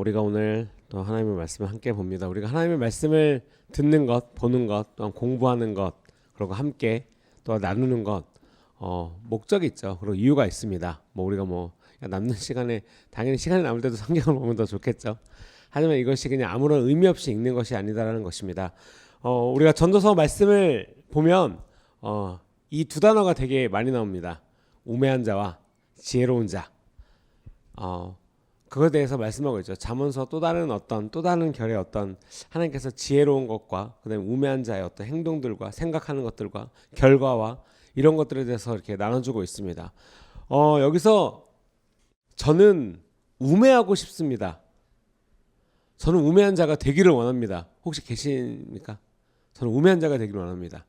우리가 오늘 또 하나님의 말씀을 함께 봅니다. 우리가 하나님의 말씀을 듣는 것, 보는 것, 또한 공부하는 것, 그리고 함께 또 나누는 것, 목적이 있죠. 그리고 이유가 있습니다. 우리가 남는 시간에 당연히 시간이 남을 때도 성경을 보면 더 좋겠죠. 하지만 이것이 그냥 아무런 의미 없이 읽는 것이 아니다라는 것입니다. 우리가 전도서 말씀을 보면 이 두 단어가 되게 많이 나옵니다. 우매한 자와 지혜로운 자. 그거에 대해서 말씀하고 있죠. 잠언서 또 다른 결의 하나님께서 지혜로운 것과 그다음에 우매한 자의 어떤 행동들과 생각하는 것들과 결과와 이런 것들에 대해서 이렇게 나눠주고 있습니다. 여기서 저는 우매하고 싶습니다. 저는 우매한 자가 되기를 원합니다. 혹시 계십니까? 저는 우매한 자가 되기를 원합니다.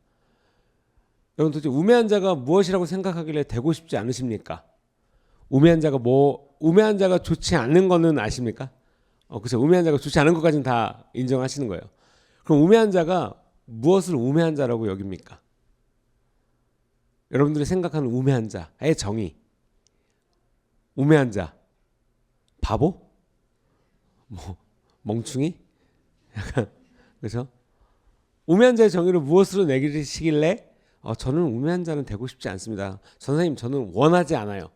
여러분 도대체 우매한 자가 무엇이라고 생각하길래 되고 싶지 않으십니까? 우매한 자가 좋지 않은 거는 아십니까? 그렇죠. 우매한 자가 좋지 않은 것까지는 다 인정하시는 거예요. 그럼 우매한 자가 무엇을 우매한 자라고 여깁니까? 여러분들이 생각하는 우매한 자의 정의. 우매한 자. 바보? 멍충이? 약간 그렇죠? 우매한 자의 정의를 무엇으로 내리시길래 저는 우매한 자는 되고 싶지 않습니다. 선생님, 저는 원하지 않아요.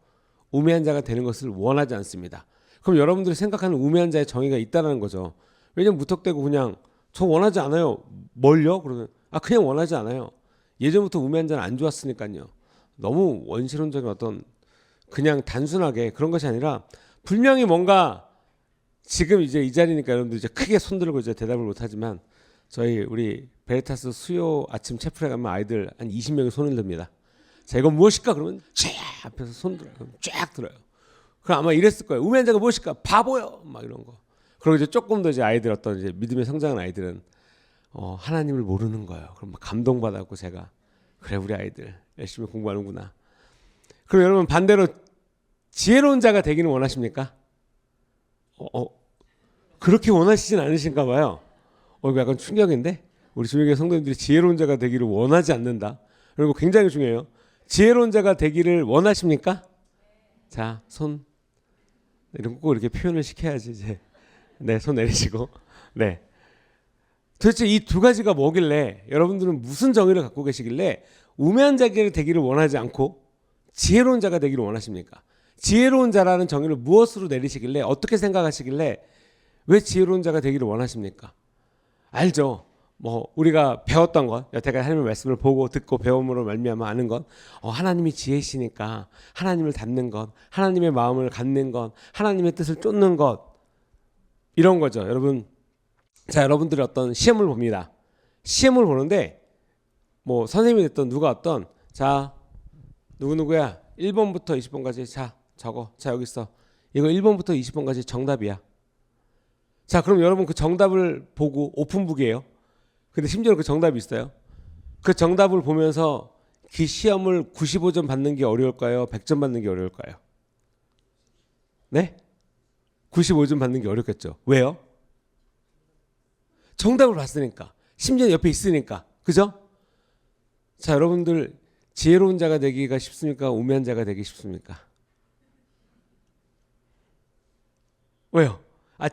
우매한 자가 되는 것을 원하지 않습니다. 그럼 여러분들이 생각하는 우매한 자의 정의가 있다는 거죠. 왜냐면 무턱대고 그냥 저 원하지 않아요. 뭘요? 그러면 그냥 원하지 않아요. 예전부터 우매한 자는 안 좋았으니까요. 너무 원시론적인 그냥 단순하게 그런 것이 아니라 분명히 뭔가 지금 이제 이 자리니까 여러분들 이제 크게 손들고 이제 대답을 못하지만 우리 베리타스 수요 아침 채플에 가면 아이들 한 20명이 손을 듭니다. 자, 이건 무엇일까? 그러면 쫙 앞에서 손 들어요. 쫙 들어요. 그럼 아마 이랬을 거예요. 우매한 자가 무엇일까? 바보요. 막 이런 거. 그리고 이제 조금 더 이제 아이들 이제 믿음의 성장한 아이들은 하나님을 모르는 거예요. 그럼 막 감동받았고 제가 그래 우리 아이들 열심히 공부하는구나. 그럼 여러분 반대로 지혜로운 자가 되기는 원하십니까? 그렇게 원하시진 않으신가 봐요. 이거 약간 충격인데 우리 주님의 성도님들이 지혜로운 자가 되기를 원하지 않는다. 그리고 굉장히 중요해요. 지혜로운 자가 되기를 원하십니까? 자, 손 이런 거 이렇게 표현을 시켜야지 이제. 네, 손 내리시고. 네. 도대체 이 두 가지가 뭐길래 여러분들은 무슨 정의를 갖고 계시길래 우매한 자가 되기를 원하지 않고 지혜로운 자가 되기를 원하십니까? 지혜로운 자라는 정의를 무엇으로 내리시길래 어떻게 생각하시길래 왜 지혜로운 자가 되기를 원하십니까? 알죠. 우리가 배웠던 것, 여태까지 하나님의 말씀을 보고 듣고 배움으로 말미암아 아는 것, 하나님이 지혜시니까 하나님을 닮는 것, 하나님의 마음을 갖는 것, 하나님의 뜻을 쫓는 것, 이런 거죠. 여러분, 자, 여러분들이 어떤 시험을 봅니다. 시험을 보는데 선생님이 됐던 누가 왔던 자, 누구야 1번부터 20번까지 자 적어. 자, 여기 있어. 이거 1번부터 20번까지 정답이야. 자, 그럼 여러분 그 정답을 보고 오픈북이에요. 근데 심지어 그 정답이 있어요. 그 정답을 보면서 그 시험을 95점 받는 게 어려울까요? 100점 받는 게 어려울까요? 네? 95점 받는 게 어렵겠죠. 왜요? 정답을 봤으니까. 심지어 옆에 있으니까. 그죠? 자, 여러분들 지혜로운 자가 되기가 쉽습니까? 우매한 자가 되기 쉽습니까? 왜요?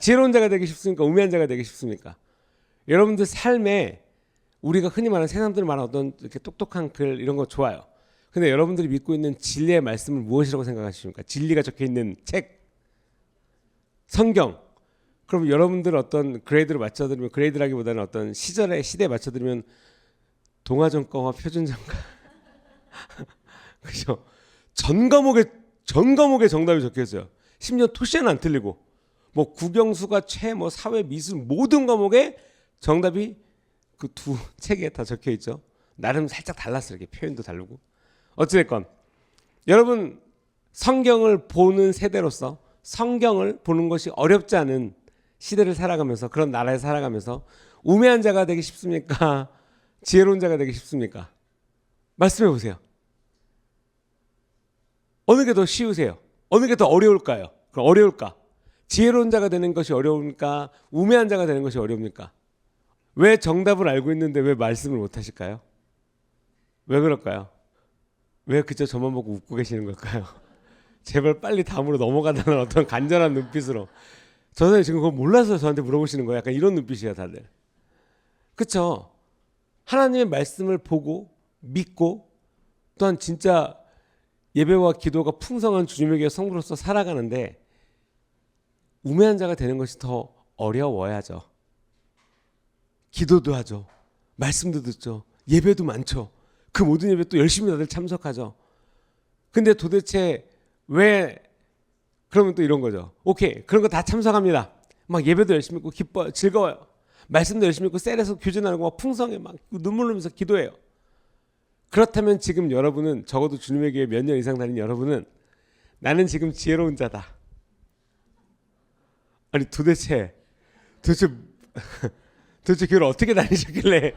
지혜로운 자가 되기 쉽습니까? 우매한 자가 되기 쉽습니까? 여러분들 삶에 우리가 흔히 말하는 세상들 말하는 이렇게 똑똑한 글 이런 거 좋아요. 근데 여러분들이 믿고 있는 진리의 말씀을 무엇이라고 생각하십니까? 진리가 적혀 있는 책, 성경. 그럼 여러분들 어떤 그레이드를 맞춰드리면 그레이드라기보다는 어떤 시대에 맞춰드리면 동아전과와 표준전과 그죠? 전 과목에 정답이 적혀 있어요. 심지어 토시는 안 틀리고 국영수가 사회 미술 모든 과목에 정답이 그 두 책에 다 적혀 있죠. 나름 살짝 달랐어요. 이렇게 표현도 다르고. 어찌됐건 여러분 성경을 보는 세대로서 성경을 보는 것이 어렵지 않은 시대를 살아가면서 그런 나라에 살아가면서 우매한 자가 되기 쉽습니까? 지혜로운 자가 되기 쉽습니까? 말씀해 보세요. 어느 게 더 쉬우세요? 어느 게 더 어려울까요? 그럼 어려울까? 지혜로운 자가 되는 것이 어려웁니까? 우매한 자가 되는 것이 어려웁니까? 왜 정답을 알고 있는데 왜 말씀을 못 하실까요? 왜 그럴까요? 왜 그저 저만 보고 웃고 계시는 걸까요? 제발 빨리 다음으로 넘어가다는 어떤 간절한 눈빛으로. 저는 지금 그거 몰라서 저한테 물어보시는 거예요. 약간 이런 눈빛이야 다들. 그쵸? 하나님의 말씀을 보고 믿고 또한 진짜 예배와 기도가 풍성한 주님에게 성도로서 살아가는데 우매한 자가 되는 것이 더 어려워야죠. 기도도 하죠. 말씀도 듣죠. 예배도 많죠. 그 모든 예배 또 열심히 다들 참석하죠. 근데 도대체 왜 그러면 또 이런 거죠. 오케이, 그런 거 다 참석합니다. 막 예배도 열심히 있고 기뻐요. 즐거워요. 말씀도 열심히 있고 셀에서 교제 나누고 막 풍성해 막 눈물 흘리면서 기도해요. 그렇다면 지금 여러분은 적어도 주님의 교회 몇 년 이상 다닌 여러분은 나는 지금 지혜로운 자다. 아니 도대체 교회를 어떻게 다니셨길래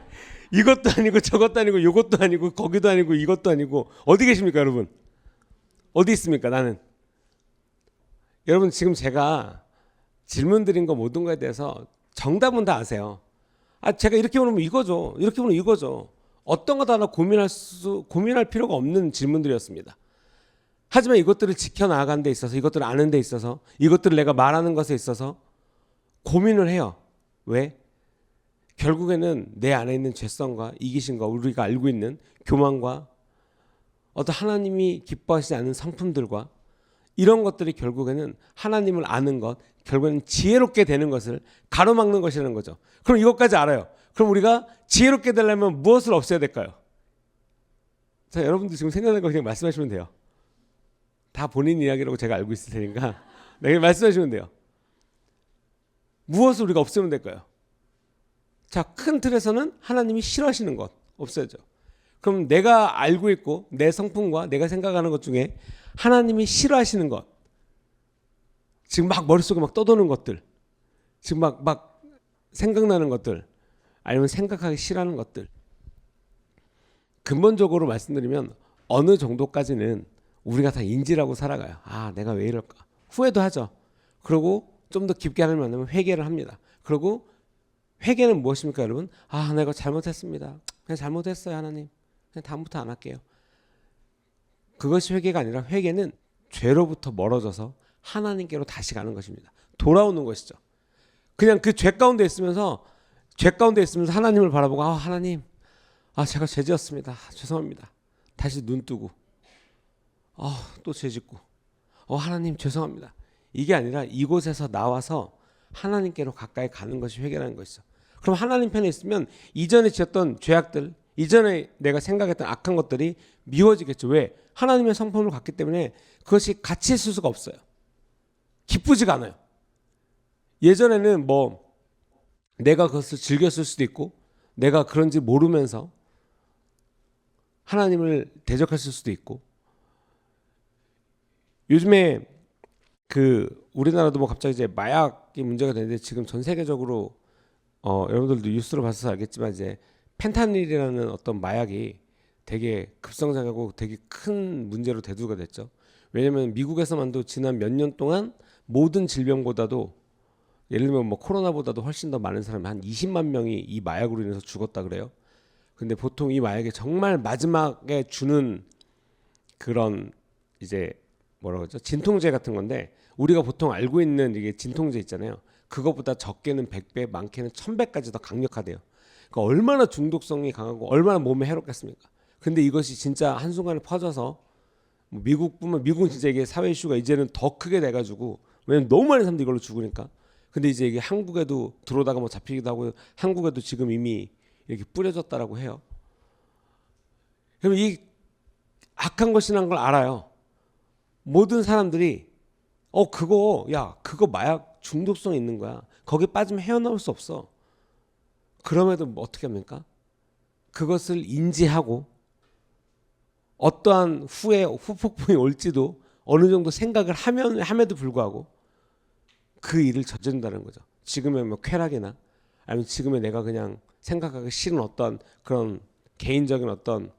이것도 아니고 저것도 아니고 이것도 아니고 거기도 아니고 이것도 아니고 어디 계십니까 여러분? 어디 있습니까 나는? 여러분 지금 제가 질문 드린 거 모든 거에 대해서 정답은 다 아세요. 제가 이렇게 보면 이거죠. 이렇게 보면 이거죠. 어떤 것 하나 고민할 필요가 없는 질문들이었습니다. 하지만 이것들을 지켜나가는 데 있어서 이것들을 아는 데 있어서 이것들을 내가 말하는 것에 있어서 고민을 해요. 왜? 결국에는 내 안에 있는 죄성과 이기심과 우리가 알고 있는 교만과 어떤 하나님이 기뻐하시지 않는 성품들과 이런 것들이 결국에는 하나님을 아는 것, 결국에는 지혜롭게 되는 것을 가로막는 것이라는 거죠. 그럼 이것까지 알아요. 그럼 우리가 지혜롭게 되려면 무엇을 없애야 될까요? 자, 여러분들 지금 생각나는 거 그냥 말씀하시면 돼요. 다 본인 이야기라고 제가 알고 있을 테니까 그냥 말씀하시면 돼요. 무엇을 우리가 없애면 될까요? 자, 큰 틀에서는 하나님이 싫어하시는 것 없애죠. 그럼 내가 알고 있고 내 성품과 내가 생각하는 것 중에 하나님이 싫어하시는 것, 지금 막 머릿속에 막 떠도는 것들, 지금 막 생각나는 것들, 아니면 생각하기 싫어하는 것들, 근본적으로 말씀드리면 어느 정도까지는 우리가 다 인지하고 살아가요. 내가 왜 이럴까? 후회도 하죠. 그리고 좀 더 깊게 하나님 만나면 회개를 합니다. 그리고 회개는 무엇입니까 여러분? 내가 잘못했습니다. 그냥 잘못했어요 하나님. 그냥 다음부터 안 할게요. 그것이 회개가 아니라 회개는 죄로부터 멀어져서 하나님께로 다시 가는 것입니다. 돌아오는 것이죠. 그냥 그 죄 가운데 있으면서 하나님을 바라보고 하나님 제가 죄지었습니다. 죄송합니다. 다시 눈 뜨고 또 죄짓고 하나님 죄송합니다. 이게 아니라 이곳에서 나와서 하나님께로 가까이 가는 것이 회개라는 것이죠. 그럼 하나님 편에 있으면 이전에 지었던 죄악들, 이전에 내가 생각했던 악한 것들이 미워지겠죠. 왜? 하나님의 성품을 갖기 때문에 그것이 같이 있을 수가 없어요. 기쁘지가 않아요. 예전에는 내가 그것을 즐겼을 수도 있고 내가 그런지 모르면서 하나님을 대적했을 수도 있고, 요즘에 우리나라도 갑자기 이제 마약이 문제가 되는데 지금 전 세계적으로 여러분들도 뉴스로 봐서 알겠지만 이제 펜타닐이라는 어떤 마약이 되게 급성장하고 되게 큰 문제로 대두가 됐죠. 왜냐하면 미국에서만도 지난 몇 년 동안 모든 질병보다도 예를 들면 코로나보다도 훨씬 더 많은 사람이 한 20만 명이 이 마약으로 인해서 죽었다 그래요. 근데 보통 이 마약이 정말 마지막에 주는 그런 이제 뭐라고 하죠? 진통제 같은 건데 우리가 보통 알고 있는 이게 진통제 있잖아요. 그거보다 적게는 100배, 많게는 1000배까지 더 강력하대요. 그러니까 얼마나 중독성이 강하고 얼마나 몸에 해롭겠습니까? 근데 이것이 진짜 한순간에 퍼져서 미국은 진짜 이게 사회 이슈가 이제는 더 크게 돼가지고, 왜냐면 너무 많은 사람들이 이걸로 죽으니까. 근데 이제 이게 한국에도 들어오다가 잡히기도 하고 한국에도 지금 이미 이렇게 뿌려졌다라고 해요. 그럼 이 악한 것이라는 걸 알아요. 모든 사람들이 그거 마약 중독성 있는 거야. 거기 빠지면 헤어나올 수 없어. 그럼에도 어떻게 합니까? 그것을 인지하고 어떠한 후폭풍이 올지도 어느 정도 생각을 함에도 불구하고 그 일을 저지른다는 거죠. 지금의 쾌락이나 아니면 지금의 내가 그냥 생각하기 싫은 어떤 그런 개인적인 어떤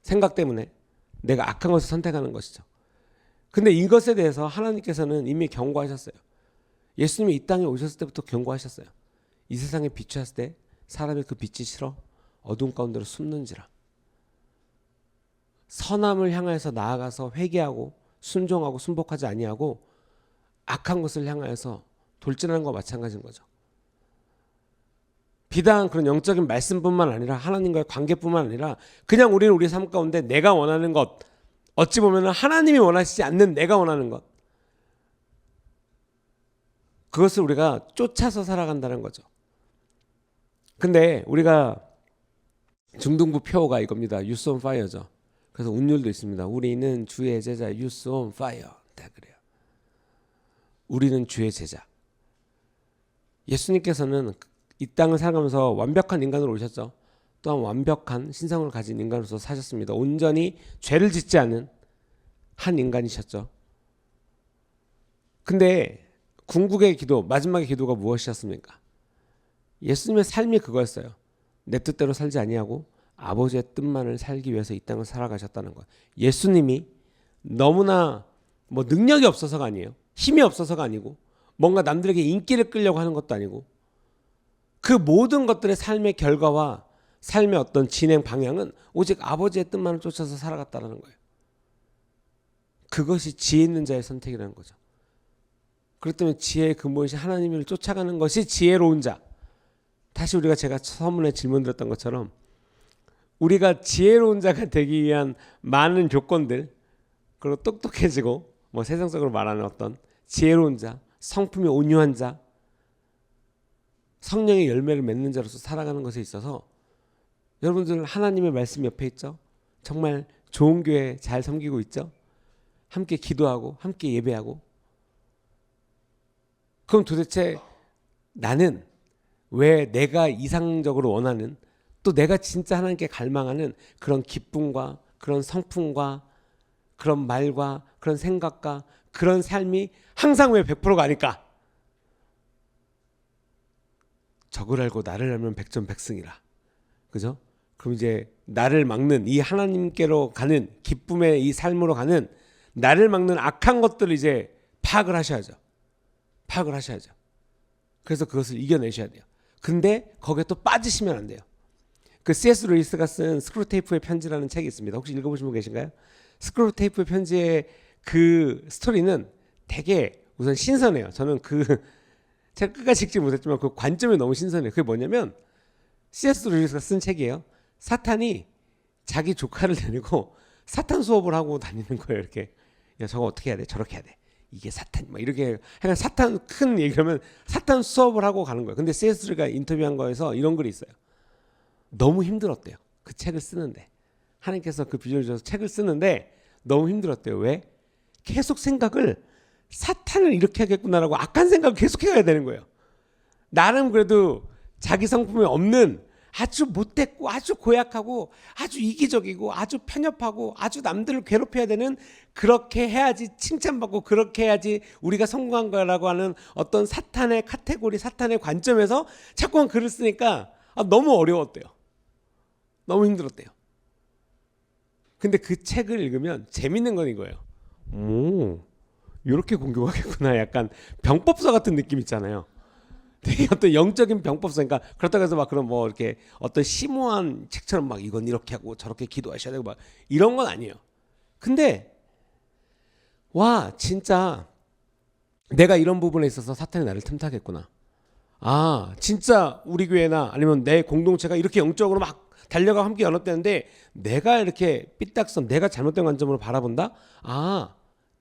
생각 때문에 내가 악한 것을 선택하는 것이죠. 근데 이것에 대해서 하나님께서는 이미 경고하셨어요. 예수님이 이 땅에 오셨을 때부터 경고하셨어요. 이 세상에 비추었을 때 사람이 그 빛이 싫어 어두운 가운데로 숨는지라. 선함을 향해서 나아가서 회개하고 순종하고 순복하지 아니하고 악한 것을 향하여서 돌진하는 것과 마찬가지인 거죠. 비단 그런 영적인 말씀뿐만 아니라 하나님과의 관계뿐만 아니라 그냥 우리는 우리 삶 가운데 내가 원하는 것, 어찌 보면 하나님이 원하시지 않는 내가 원하는 것, 그것을 우리가 쫓아서 살아간다는 거죠. 근데 우리가 중등부 표어가 이겁니다. You on fire죠. 그래서 운율도 있습니다. 우리는 주의 제자, You on fire. 다 그래요. 우리는 주의 제자. 예수님께서는 이 땅을 살아가면서 완벽한 인간으로 오셨죠. 또한 완벽한 신성을 가진 인간으로서 사셨습니다. 온전히 죄를 짓지 않은 한 인간이셨죠. 근데 궁극의 기도, 마지막의 기도가 무엇이었습니까? 예수님의 삶이 그거였어요. 내 뜻대로 살지 아니하고 아버지의 뜻만을 살기 위해서 이 땅을 살아가셨다는 거예요. 예수님이 너무나 능력이 없어서가 아니에요. 힘이 없어서가 아니고 뭔가 남들에게 인기를 끌려고 하는 것도 아니고 그 모든 것들의 삶의 결과와 삶의 어떤 진행 방향은 오직 아버지의 뜻만을 쫓아서 살아갔다는 거예요. 그것이 지혜 있는 자의 선택이라는 거죠. 그렇기 때문에 지혜의 근본이신 하나님을 쫓아가는 것이 지혜로운 자. 다시 우리가 제가 서문에 질문 드렸던 것처럼 우리가 지혜로운 자가 되기 위한 많은 조건들, 그리고 똑똑해지고 세상적으로 말하는 어떤 지혜로운 자, 성품이 온유한 자, 성령의 열매를 맺는 자로서 살아가는 것에 있어서 여러분들 하나님의 말씀 옆에 있죠? 정말 좋은 교회 잘 섬기고 있죠? 함께 기도하고 함께 예배하고. 그럼 도대체 나는 왜 내가 이상적으로 원하는, 또 내가 진짜 하나님께 갈망하는 그런 기쁨과 그런 성품과 그런 말과 그런 생각과 그런 삶이 항상 왜 100%가 아닐까? 적을 알고 나를 알면 백전백승이라. 그죠? 그럼 이제 나를 막는 이 하나님께로 가는 기쁨의 이 삶으로 가는 나를 막는 악한 것들을 이제 파악을 하셔야죠. 파악을 하셔야죠. 그래서 그것을 이겨내셔야 돼요. 근데 거기에 또 빠지시면 안 돼요. 그 C.S. 루이스가 쓴 스크루테이프의 편지라는 책이 있습니다. 혹시 읽어보신 분 계신가요? 스크루테이프의 편지의 그 스토리는 되게 우선 신선해요. 저는 그 책 끝까지 읽지 못했지만 그 관점이 너무 신선해요. 그게 뭐냐면 C.S. 루이스가 쓴 책이에요. 사탄이 자기 조카를 데리고 사탄 수업을 하고 다니는 거예요. 이렇게 야 저거 어떻게 해야 돼? 저렇게 해야 돼. 이게 사탄 이렇게 하여간 사탄 큰 얘기하면 사탄 수업을 하고 가는 거예요. 근데 C.S.가 인터뷰한 거에서 이런 글이 있어요. 너무 힘들었대요. 그 책을 쓰는데 하나님께서 그 비전을 주셔서 책을 쓰는데 너무 힘들었대요. 왜? 계속 생각을 사탄을 이렇게 하겠구나라고 악한 생각을 계속 해야 되는 거예요. 나름 그래도 자기 성품이 없는 아주 못됐고 아주 고약하고 아주 이기적이고 아주 편협하고 아주 남들을 괴롭혀야 되는, 그렇게 해야지 칭찬받고 그렇게 해야지 우리가 성공한 거라고 하는 어떤 사탄의 카테고리, 사탄의 관점에서 자꾸만 글을 쓰니까 너무 어려웠대요. 너무 힘들었대요. 근데 그 책을 읽으면 재밌는 건 이거예요. 이렇게 공격하겠구나. 약간 병법서 같은 느낌 있잖아요. 되게 어떤 영적인 병법서. 그러니까 그렇다고 해서 막 그런 이렇게 어떤 심오한 책처럼 막 이건 이렇게 하고 저렇게 기도하셔야 되고 막 이런 건 아니에요. 근데 와 진짜 내가 이런 부분에 있어서 사탄이 나를 틈타겠구나. 진짜 우리 교회나 아니면 내 공동체가 이렇게 영적으로 막 달려가고 함께 연합되는데 내가 이렇게 삐딱선, 내가 잘못된 관점으로 바라본다?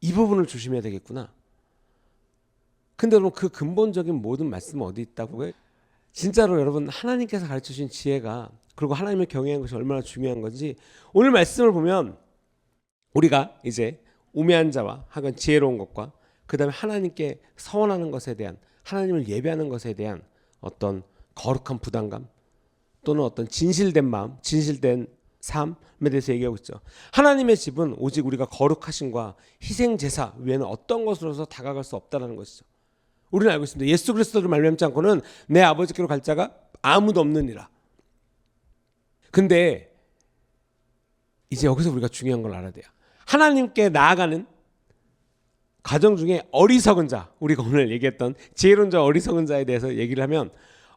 이 부분을 조심해야 되겠구나. 근데 여러분 그 근본적인 모든 말씀은 어디 있다고? 진짜로 여러분 하나님께서 가르쳐주신 지혜가, 그리고 하나님을 경외하는 것이 얼마나 중요한 건지 오늘 말씀을 보면 우리가 이제 우매한 자와 하건 지혜로운 것과 그 다음에 하나님께 서원하는 것에 대한, 하나님을 예배하는 것에 대한 어떤 거룩한 부담감 또는 어떤 진실된 마음, 진실된 삶에 대해서 얘기하고 있죠. 하나님의 집은 오직 우리가 거룩하심과 희생제사 외에는 어떤 것으로서 다가갈 수 없다는 것이죠. 우리는 알고 있습니다. 예수 그리스도를 말미암지 않고는 내 아버지께로 갈 자가 아무도 없느니라. 근데 이제 여기서 우리가 중요한 걸 알아야 돼요. 하나님께 나아가는 과정 중에 어리석은 자, 우리가 오늘 얘기했던 지혜로운 자, 어리석은 자에 대해서 얘기를 하면,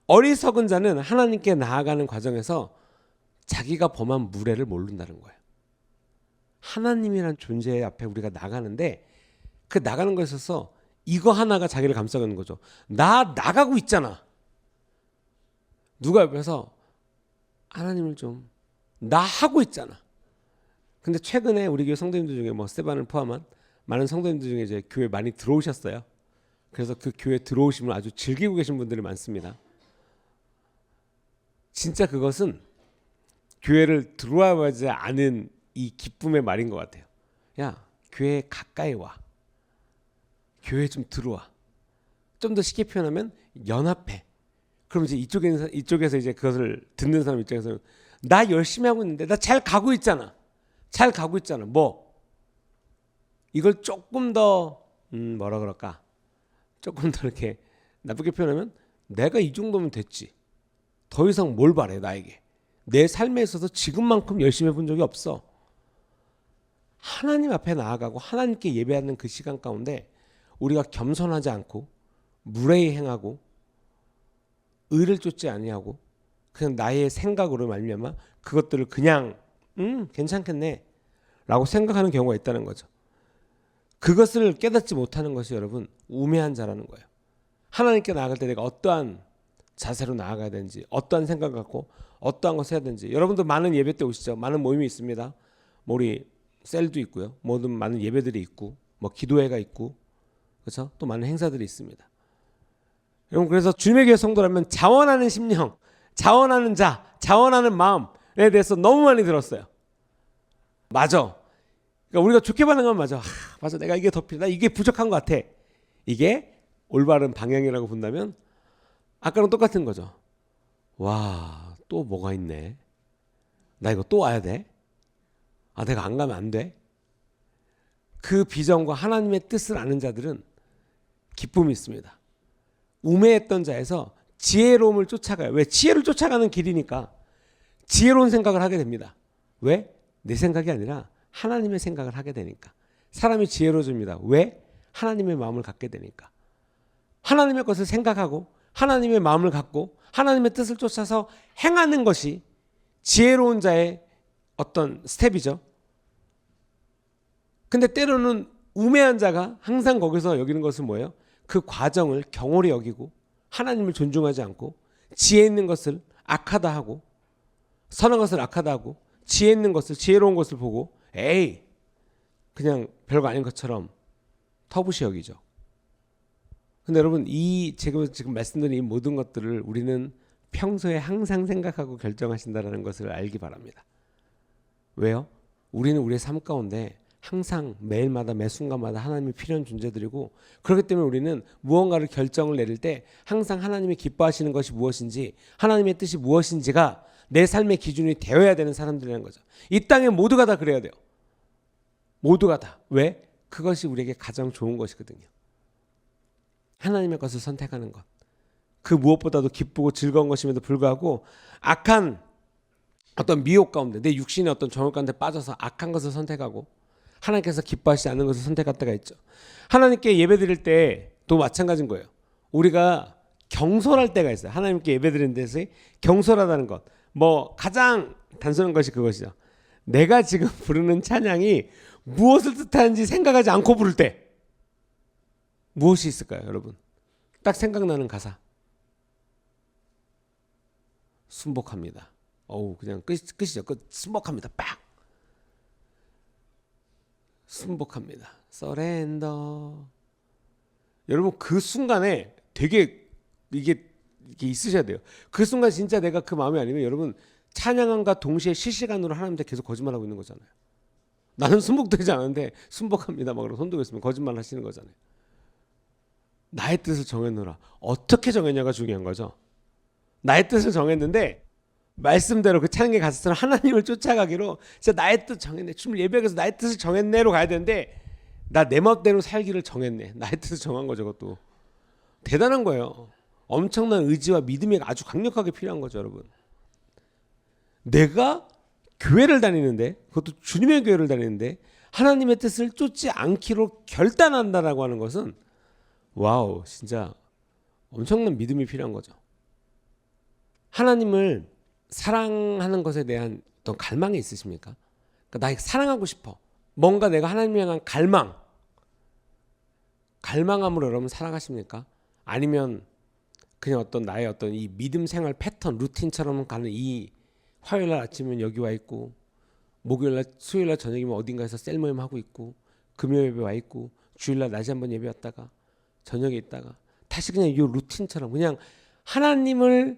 어리석은 자는 하나님께 나아가는 과정에서 자기가 범한 무례를 모른다는 거예요. 하나님이란 존재 앞에 우리가 나가는데 그 나가는 것에 있어서 이거 하나가 자기를 감싸는 거죠. 나 나가고 있잖아. 누가 옆에서 하나님을 좀 나 하고 있잖아. 근데 최근에 우리 교회 성도님들 중에 뭐 스테반을 포함한 많은 성도님들 중에 이제 교회 많이 들어오셨어요. 그래서 그 교회 들어오심을 아주 즐기고 계신 분들이 많습니다. 진짜 그것은 교회를 들어와야지 않은 이 기쁨의 말인 것 같아요. 야, 교회에 가까이 와. 교회에 좀 들어와. 좀 더 쉽게 표현하면 연합해. 그럼 이제 이쪽에서 이제 그것을 듣는 사람 입장에서는 나 열심히 하고 있는데 나 잘 가고 있잖아. 잘 가고 있잖아. 뭐 이걸 조금 더 뭐라 그럴까? 조금 더 이렇게 나쁘게 표현하면 내가 이 정도면 됐지. 더 이상 뭘 바래 나에게. 내 삶에 있어서 지금만큼 열심히 해본 적이 없어. 하나님 앞에 나아가고 하나님께 예배하는 그 시간 가운데 우리가 겸손하지 않고 무례히 행하고 의를 쫓지 아니하고 그냥 나의 생각으로 말미암아 그것들을 그냥 괜찮겠네 라고 생각하는 경우가 있다는 거죠. 그것을 깨닫지 못하는 것이 여러분 우매한 자라는 거예요. 하나님께 나아갈 때 내가 어떠한 자세로 나아가야 되는지, 어떠한 생각을 갖고 어떠한 것을 해야 되는지. 여러분도 많은 예배 때 오시죠. 많은 모임이 있습니다. 뭐 우리 셀도 있고요. 모든 많은 예배들이 있고 뭐 기도회가 있고 그렇죠? 또 많은 행사들이 있습니다. 여러분 그래서 주님의 교회 성도라면 자원하는 심령, 자원하는 자, 자원하는 마음에 대해서 너무 많이 들었어요. 맞아. 그러니까 우리가 좋게 받는 건 맞아. 맞아. 내가 이게 더 필요하다. 이게 부족한 것 같아. 이게 올바른 방향이라고 본다면 아까랑 똑같은 거죠. 와, 또 뭐가 있네. 나 이거 또 와야 돼. 아, 내가 안 가면 안 돼. 그 비전과 하나님의 뜻을 아는 자들은 기쁨이 있습니다. 우매했던 자에서 지혜로움을 쫓아가요. 왜? 지혜를 쫓아가는 길이니까 지혜로운 생각을 하게 됩니다. 왜? 내 생각이 아니라 하나님의 생각을 하게 되니까. 사람이 지혜로워집니다. 왜? 하나님의 마음을 갖게 되니까. 하나님의 것을 생각하고 하나님의 마음을 갖고 하나님의 뜻을 쫓아서 행하는 것이 지혜로운 자의 어떤 스텝이죠. 근데 때로는 우매한 자가 항상 거기서 여기는 것은 뭐예요? 그 과정을 경홀히 여기고 하나님을 존중하지 않고 지혜 있는 것을 악하다 하고 선한 것을 악하다 하고 지혜 있는 것을 지혜로운 것을 보고 에이 그냥 별거 아닌 것처럼 터부시 여기죠. 근데 여러분 이 지금 말씀드린 이 모든 것들을 우리는 평소에 항상 생각하고 결정하신다는 것을 알기 바랍니다. 왜요? 우리는 우리의 삶 가운데 항상 매일마다 매 순간마다 하나님이 필요한 존재들이고 그렇기 때문에 우리는 무언가를 결정을 내릴 때 항상 하나님이 기뻐하시는 것이 무엇인지 하나님의 뜻이 무엇인지가 내 삶의 기준이 되어야 되는 사람들이라는 거죠. 이 땅에 모두가 다 그래야 돼요. 모두가 다. 왜? 그것이 우리에게 가장 좋은 것이거든요. 하나님의 것을 선택하는 것. 그 무엇보다도 기쁘고 즐거운 것임에도 불구하고 악한 어떤 미혹 가운데 내 육신의 어떤 정욕 가운데 빠져서 악한 것을 선택하고 하나님께서 기뻐하시지 않는 것을 선택할 때가 있죠. 하나님께 예배드릴 때도 마찬가지인 거예요. 우리가 경솔할 때가 있어요. 하나님께 예배드리는 데서 경솔하다는 것. 뭐 가장 단순한 것이 그것이죠. 내가 지금 부르는 찬양이 무엇을 뜻하는지 생각하지 않고 부를 때 무엇이 있을까요, 여러분? 딱 생각나는 가사. 순복합니다. 그냥 끝이죠. 순복합니다. 빡. 순복합니다. 서렌더. 여러분 그 순간에 되게 이게 있으셔야 돼요. 그 순간 진짜 내가 그 마음이 아니면 여러분 찬양함과 동시에 실시간으로 하나님한테 계속 거짓말하고 있는 거잖아요. 나는 순복되지 않은데 순복합니다. 막 그러고 손 들고 있으면 거짓말 하시는 거잖아요. 나의 뜻을 정해놓으라. 어떻게 정했냐가 중요한 거죠. 나의 뜻을 정했는데 말씀대로 그 찬양의 가사처럼 하나님을 쫓아가기로 진짜 나의 뜻 정했네. 춤을 예배해서 나의 뜻을 정했네로 가야 되는데 나 내 멋대로 살기를 정했네. 나의 뜻을 정한 거죠. 그것도 대단한 거예요. 엄청난 의지와 믿음이 아주 강력하게 필요한 거죠, 여러분. 내가 교회를 다니는데 그것도 주님의 교회를 다니는데 하나님의 뜻을 쫓지 않기로 결단한다라고 하는 것은 와우, 진짜 엄청난 믿음이 필요한 거죠. 하나님을 사랑하는 것에 대한 어떤 갈망이 있으십니까? 그러니까 나 사랑하고 싶어. 뭔가 내가 하나님을 향한 갈망 갈망함으로 여러분 살아가십니까? 아니면 그냥 어떤 나의 어떤 이 믿음 생활 패턴 루틴처럼 가는 이 화요일 날 아침은 여기 와 있고 목요일 날 수요일 날 저녁이면 어딘가에서 셀 모임 하고 있고 금요 예배 와 있고 주일 날 낮에 한번 예배 왔다가 저녁에 있다가 다시 그냥 이 루틴처럼 그냥 하나님을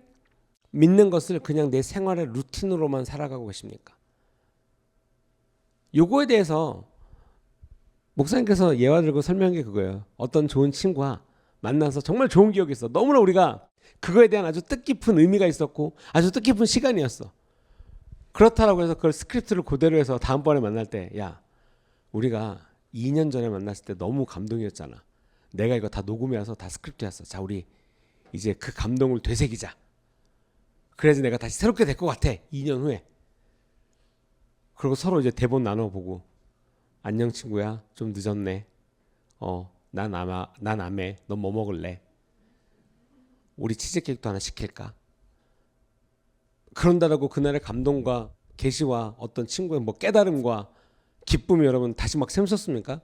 믿는 것을 그냥 내 생활의 루틴으로만 살아가고 계십니까? 요거에 대해서 목사님께서 예화 들고 설명한 게 그거예요. 어떤 좋은 친구와 만나서 정말 좋은 기억이 있어. 너무나 우리가 그거에 대한 아주 뜻깊은 의미가 있었고 아주 뜻깊은 시간이었어. 그렇다라고 해서 그걸 스크립트를 그대로 해서 다음번에 만날 때 야 우리가 2년 전에 만났을 때 너무 감동이었잖아. 내가 이거 다 녹음해서 다 스크립트였어. 자 우리 이제 그 감동을 되새기자. 그래야지 내가 다시 새롭게 될 것 같아. 2년 후에. 그리고 서로 이제 대본 나눠보고 안녕 친구야 좀 늦었네. 난 아메 넌 뭐 먹을래? 우리 치즈케이크도 하나 시킬까? 그런다라고 그날의 감동과 계시와 어떤 친구의 뭐 깨달음과 기쁨이 여러분 다시 막 샘솟습니까?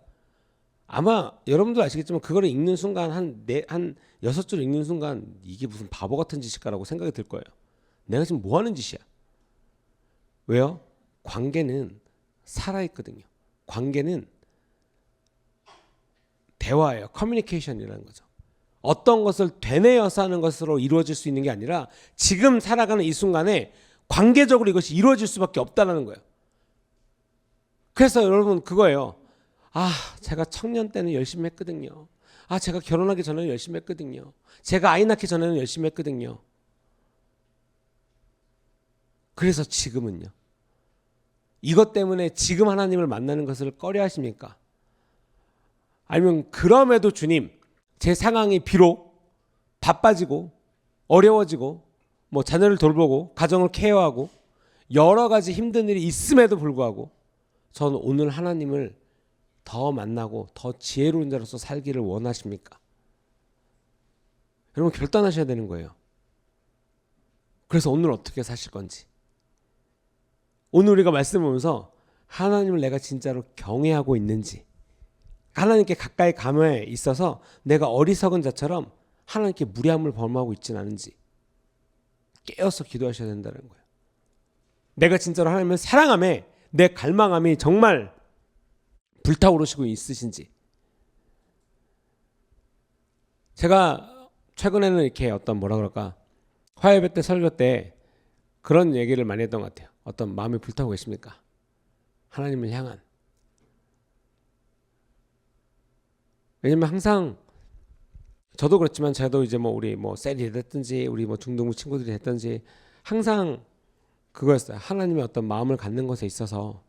아마 여러분도 아시겠지만 그거를 읽는 순간 한 6줄 읽는 순간 이게 무슨 바보 같은 짓일까라고 생각이 들 거예요. 내가 지금 뭐 하는 짓이야? 왜요? 관계는 살아있거든요. 관계는 대화예요. 커뮤니케이션이라는 거죠. 어떤 것을 되뇌어서 하는 것으로 이루어질 수 있는 게 아니라 지금 살아가는 이 순간에 관계적으로 이것이 이루어질 수밖에 없다는 거예요. 그래서 여러분 그거예요. 제가 청년 때는 열심히 했거든요. 제가 결혼하기 전에는 열심히 했거든요. 제가 아이 낳기 전에는 열심히 했거든요. 그래서 지금은요. 이것 때문에 지금 하나님을 만나는 것을 꺼려 하십니까? 아니면 그럼에도 주님 제 상황이 비록 바빠지고 어려워지고 뭐 자녀를 돌보고 가정을 케어하고 여러 가지 힘든 일이 있음에도 불구하고 저는 오늘 하나님을 더 만나고 더 지혜로운 자로서 살기를 원하십니까? 여러분 결단하셔야 되는 거예요. 그래서 오늘 어떻게 사실 건지. 오늘 우리가 말씀을 보면서 하나님을 내가 진짜로 경외하고 있는지, 하나님께 가까이 감에 있어서 내가 어리석은 자처럼 하나님께 무례함을 범하고 있지는 않은지 깨어서 기도하셔야 된다는 거예요. 내가 진짜로 하나님을 사랑함에 내 갈망함이 정말 불타오르시고 있으신지. 제가 최근에는 이렇게 어떤 뭐라 그럴까 화요일 때 설교 때 그런 얘기를 많이 했던 것 같아요. 어떤 마음이 불타고 계십니까? 하나님을 향한. 왜냐면 항상 저도 그렇지만 저도 이제 뭐 우리 뭐 셀이 됐든지 우리 뭐 중동부 친구들이 됐든지 항상 그거였어요. 하나님의 어떤 마음을 갖는 것에 있어서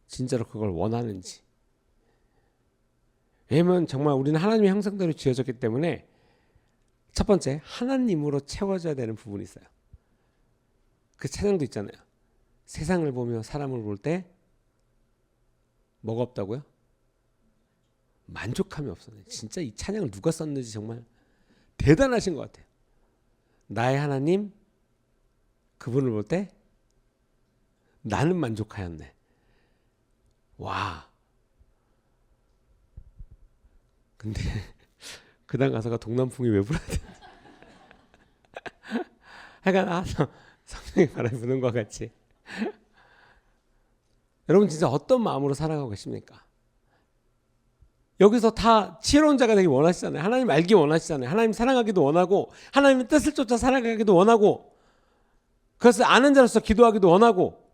진짜로 그걸 원하는지. 왜냐면 정말 우리는 하나님의 형상대로 지어졌기 때문에 첫 번째 하나님으로 채워져야 되는 부분이 있어요. 그 찬양도 있잖아요. 세상을 보며 사람을 볼 때 뭐가 없다고요? 만족함이 없어요. 진짜 이 찬양을 누가 썼는지 정말 대단하신 것 같아요. 나의 하나님 그분을 볼 때 나는 만족하였네. 와. 근데 그다음 가사가 동남풍이 왜 불어야 되는지. 하여간 성령이 바람이 부는 것 같이. 여러분 진짜 어떤 마음으로 살아가고 계십니까? 여기서 다 지혜로운 자가 되기 원하시잖아요. 하나님 알기 원하시잖아요. 하나님 사랑하기도 원하고 하나님의 뜻을 쫓아 살아가기도 원하고 그것을 아는 자로서 기도하기도 원하고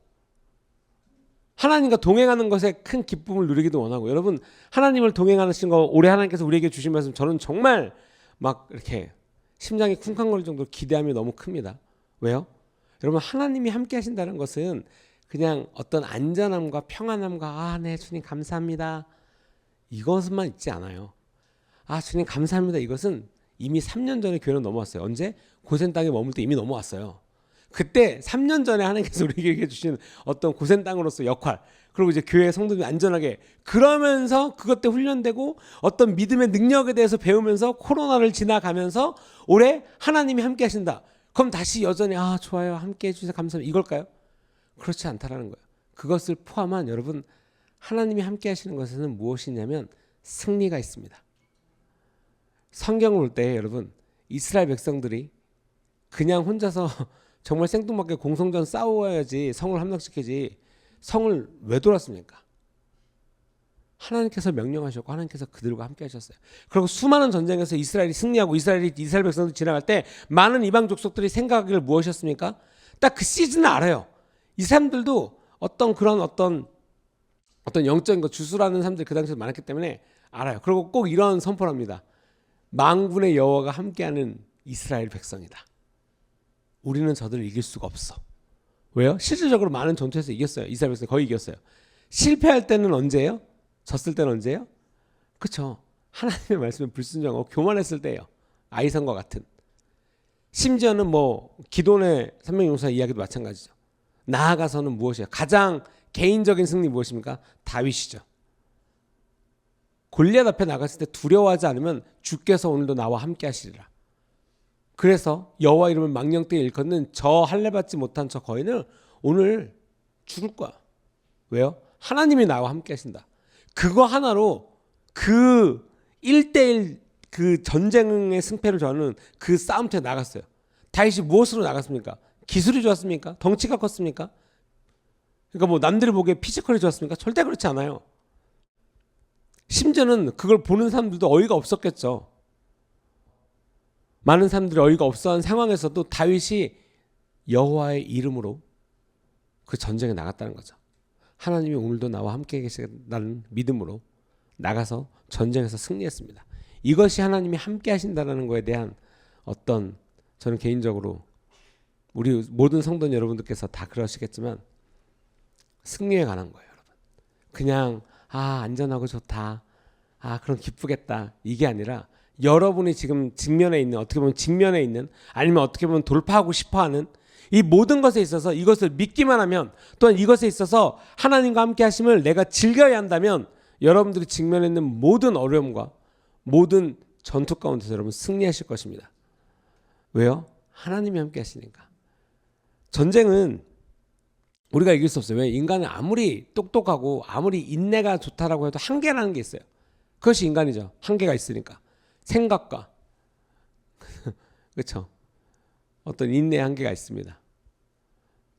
하나님과 동행하는 것에 큰 기쁨을 누리기도 원하고. 여러분 하나님을 동행하신 거 올해 하나님께서 우리에게 주신 말씀 저는 정말 막 이렇게 심장이 쿵쾅거릴 정도로 기대함이 너무 큽니다. 왜요? 여러분 하나님이 함께 하신다는 것은 그냥 어떤 안전함과 평안함과 네 주님 감사합니다 이것만 있지 않아요. 주님 감사합니다 이것은 이미 3년 전에 교회는 넘어왔어요. 언제? 고센 땅에 머물 때 이미 넘어왔어요. 그때 3년 전에 하나님께서 우리에게 주신 어떤 고센 땅으로서 역할, 그리고 이제 교회 성도들이 안전하게 그러면서 그것 때 훈련되고 어떤 믿음의 능력에 대해서 배우면서 코로나를 지나가면서 올해 하나님이 함께 하신다. 그럼 다시 여전히 좋아요 함께 해주셔서 감사합니다 이걸까요? 그렇지 않다라는 거예요. 그것을 포함한 여러분 하나님이 함께 하시는 것에는 무엇이냐면 승리가 있습니다. 성경을 볼 때 여러분 이스라엘 백성들이 그냥 혼자서 정말 생뚱맞게 공성전 싸워야지 성을 함락시키지 성을 왜 돌았습니까? 하나님께서 명령하셨고 하나님께서 그들과 함께 하셨어요. 그리고 수많은 전쟁에서 이스라엘이 승리하고 이스라엘 백성들이 지나갈 때 많은 이방 족속들이 생각하기를 무엇이었습니까? 딱 그 시즌을 알아요. 이 사람들도 어떤 영적인 거 주수라는 사람들이 그 당시에 많았기 때문에 알아요. 그리고 꼭 이런 선포를 합니다. 만군의 여호와가 함께하는 이스라엘 백성이다. 우리는 저들을 이길 수가 없어. 왜요? 실질적으로 많은 전투에서 이겼어요. 이스라엘 백성이 거의 이겼어요. 실패할 때는 언제예요? 졌을 때는 언제예요? 그렇죠. 하나님의 말씀에 불순종하고 교만했을 때예요. 아이성과 같은. 심지어는 뭐 기돈의 300용사 이야기도 마찬가지죠. 나아가서는 무엇이에요? 가장 개인적인 승리 무엇입니까? 다윗이죠. 골리앗 앞에 나갔을 때 두려워하지 않으면 주께서 오늘도 나와 함께 하시리라. 그래서 여호와 이름을 망령되이 일컫는 저 할례 받지 못한 저 거인을 오늘 죽을 거야. 왜요? 하나님이 나와 함께 하신다. 그거 하나로 그 1대1 그 전쟁의 승패를 저는 그 싸움터에 나갔어요. 다윗이 무엇으로 나갔습니까? 기술이 좋았습니까? 덩치가 컸습니까? 그러니까 뭐 남들이 보기에 피지컬이 좋았습니까? 절대 그렇지 않아요. 심지어는 그걸 보는 사람들도 어이가 없었겠죠. 많은 사람들이 어이가 없어한 상황에서도 다윗이 여호와의 이름으로 그 전쟁에 나갔다는 거죠. 하나님이 오늘도 나와 함께 계시다는 믿음으로 나가서 전쟁에서 승리했습니다. 이것이 하나님이 함께 하신다는 거에 대한 어떤 저는 개인적으로 우리 모든 성도 여러분들께서 다 그러시겠지만 승리에 관한 거예요, 여러분. 그냥 안전하고 좋다. 그럼 기쁘겠다. 이게 아니라 여러분이 지금 직면에 있는 어떻게 보면 직면에 있는 아니면 어떻게 보면 돌파하고 싶어하는 이 모든 것에 있어서 이것을 믿기만 하면 또한 이것에 있어서 하나님과 함께 하심을 내가 즐겨야 한다면 여러분들이 직면해 있는 모든 어려움과 모든 전투 가운데서 여러분 승리하실 것입니다. 왜요? 하나님이 함께 하시니까. 전쟁은 우리가 이길 수 없어요. 왜? 인간은 아무리 똑똑하고 아무리 인내가 좋다라고 해도 한계라는 게 있어요. 그것이 인간이죠. 한계가 있으니까. 생각과 그렇죠. 어떤 인내의 한계가 있습니다.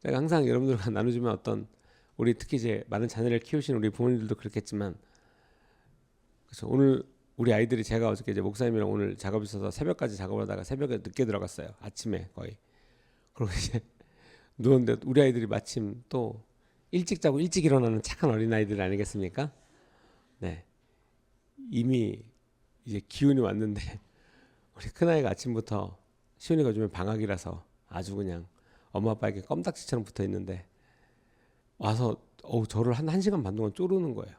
제가 항상 여러분들과 나누지만 어떤 우리 특히 이제 많은 자녀를 키우신 우리 부모님들도 그렇겠지만 그렇죠. 오늘 우리 아이들이 제가 어저께 이제 목사님이랑 오늘 작업이 있어서 새벽까지 작업을 하다가 새벽에 늦게 들어갔어요. 아침에 거의. 그리고 이제 누웠는데 우리 아이들이 마침 또 일찍 자고 일찍 일어나는 착한 어린아이들 아니겠습니까? 네. 이미 이제 기운이 왔는데 우리 큰아이가 아침부터 시온이가 요즘에 방학이라서 아주 그냥 엄마 아빠에게 껌딱지처럼 붙어 있는데 와서 저를 한 1시간 반 동안 쪼르는 거예요.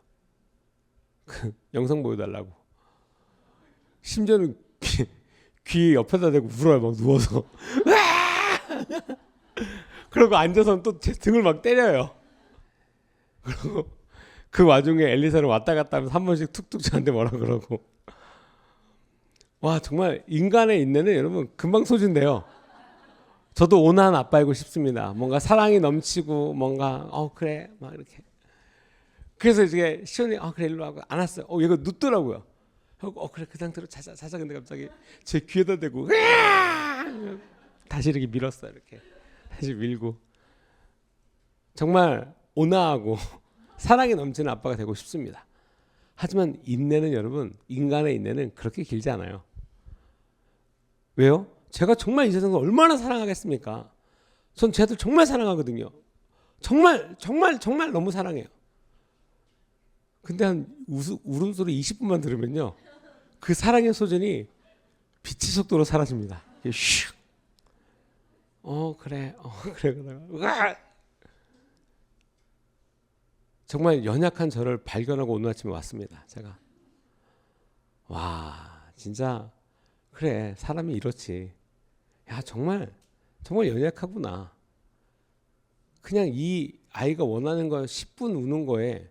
그 영상 보여달라고. 심지어는 귀 옆에다 대고 울어요. 막 누워서. 그러고 앉아서는 또 제 등을 막 때려요. 그리고 그 와중에 엘리사는 왔다 갔다 하면서 한 번씩 툭툭 저한테 뭐라 그러고. 와 정말 인간의 인내는 여러분 금방 소진돼요. 저도 온화한 아빠이고 싶습니다. 뭔가 사랑이 넘치고 뭔가 그래 막 이렇게. 그래서 이제 시온이 그래 일로 와고 안았어요. 얘가 눕더라고요. 그래 그 상태로 자자. 근데 갑자기 제 귀에다 대고 다시 이렇게 밀었어요. 이렇게 다시 밀고. 정말 온화하고 사랑이 넘치는 아빠가 되고 싶습니다. 하지만 인내는 여러분 인간의 인내는 그렇게 길지 않아요. 왜요? 제가 정말 이 세상을 얼마나 사랑하겠습니까? 전 쟤들 정말 사랑하거든요. 정말 너무 사랑해요. 근데 한 울음소리 20분만 들으면요. 그 사랑의 소전이 빛의 속도로 사라집니다. 슉. 그래. 그러다가 정말 연약한 저를 발견하고 오늘 아침에 왔습니다. 제가 와 진짜 그래 사람이 이렇지. 야 정말 연약하구나. 그냥 이 아이가 원하는 거 10분 우는 거에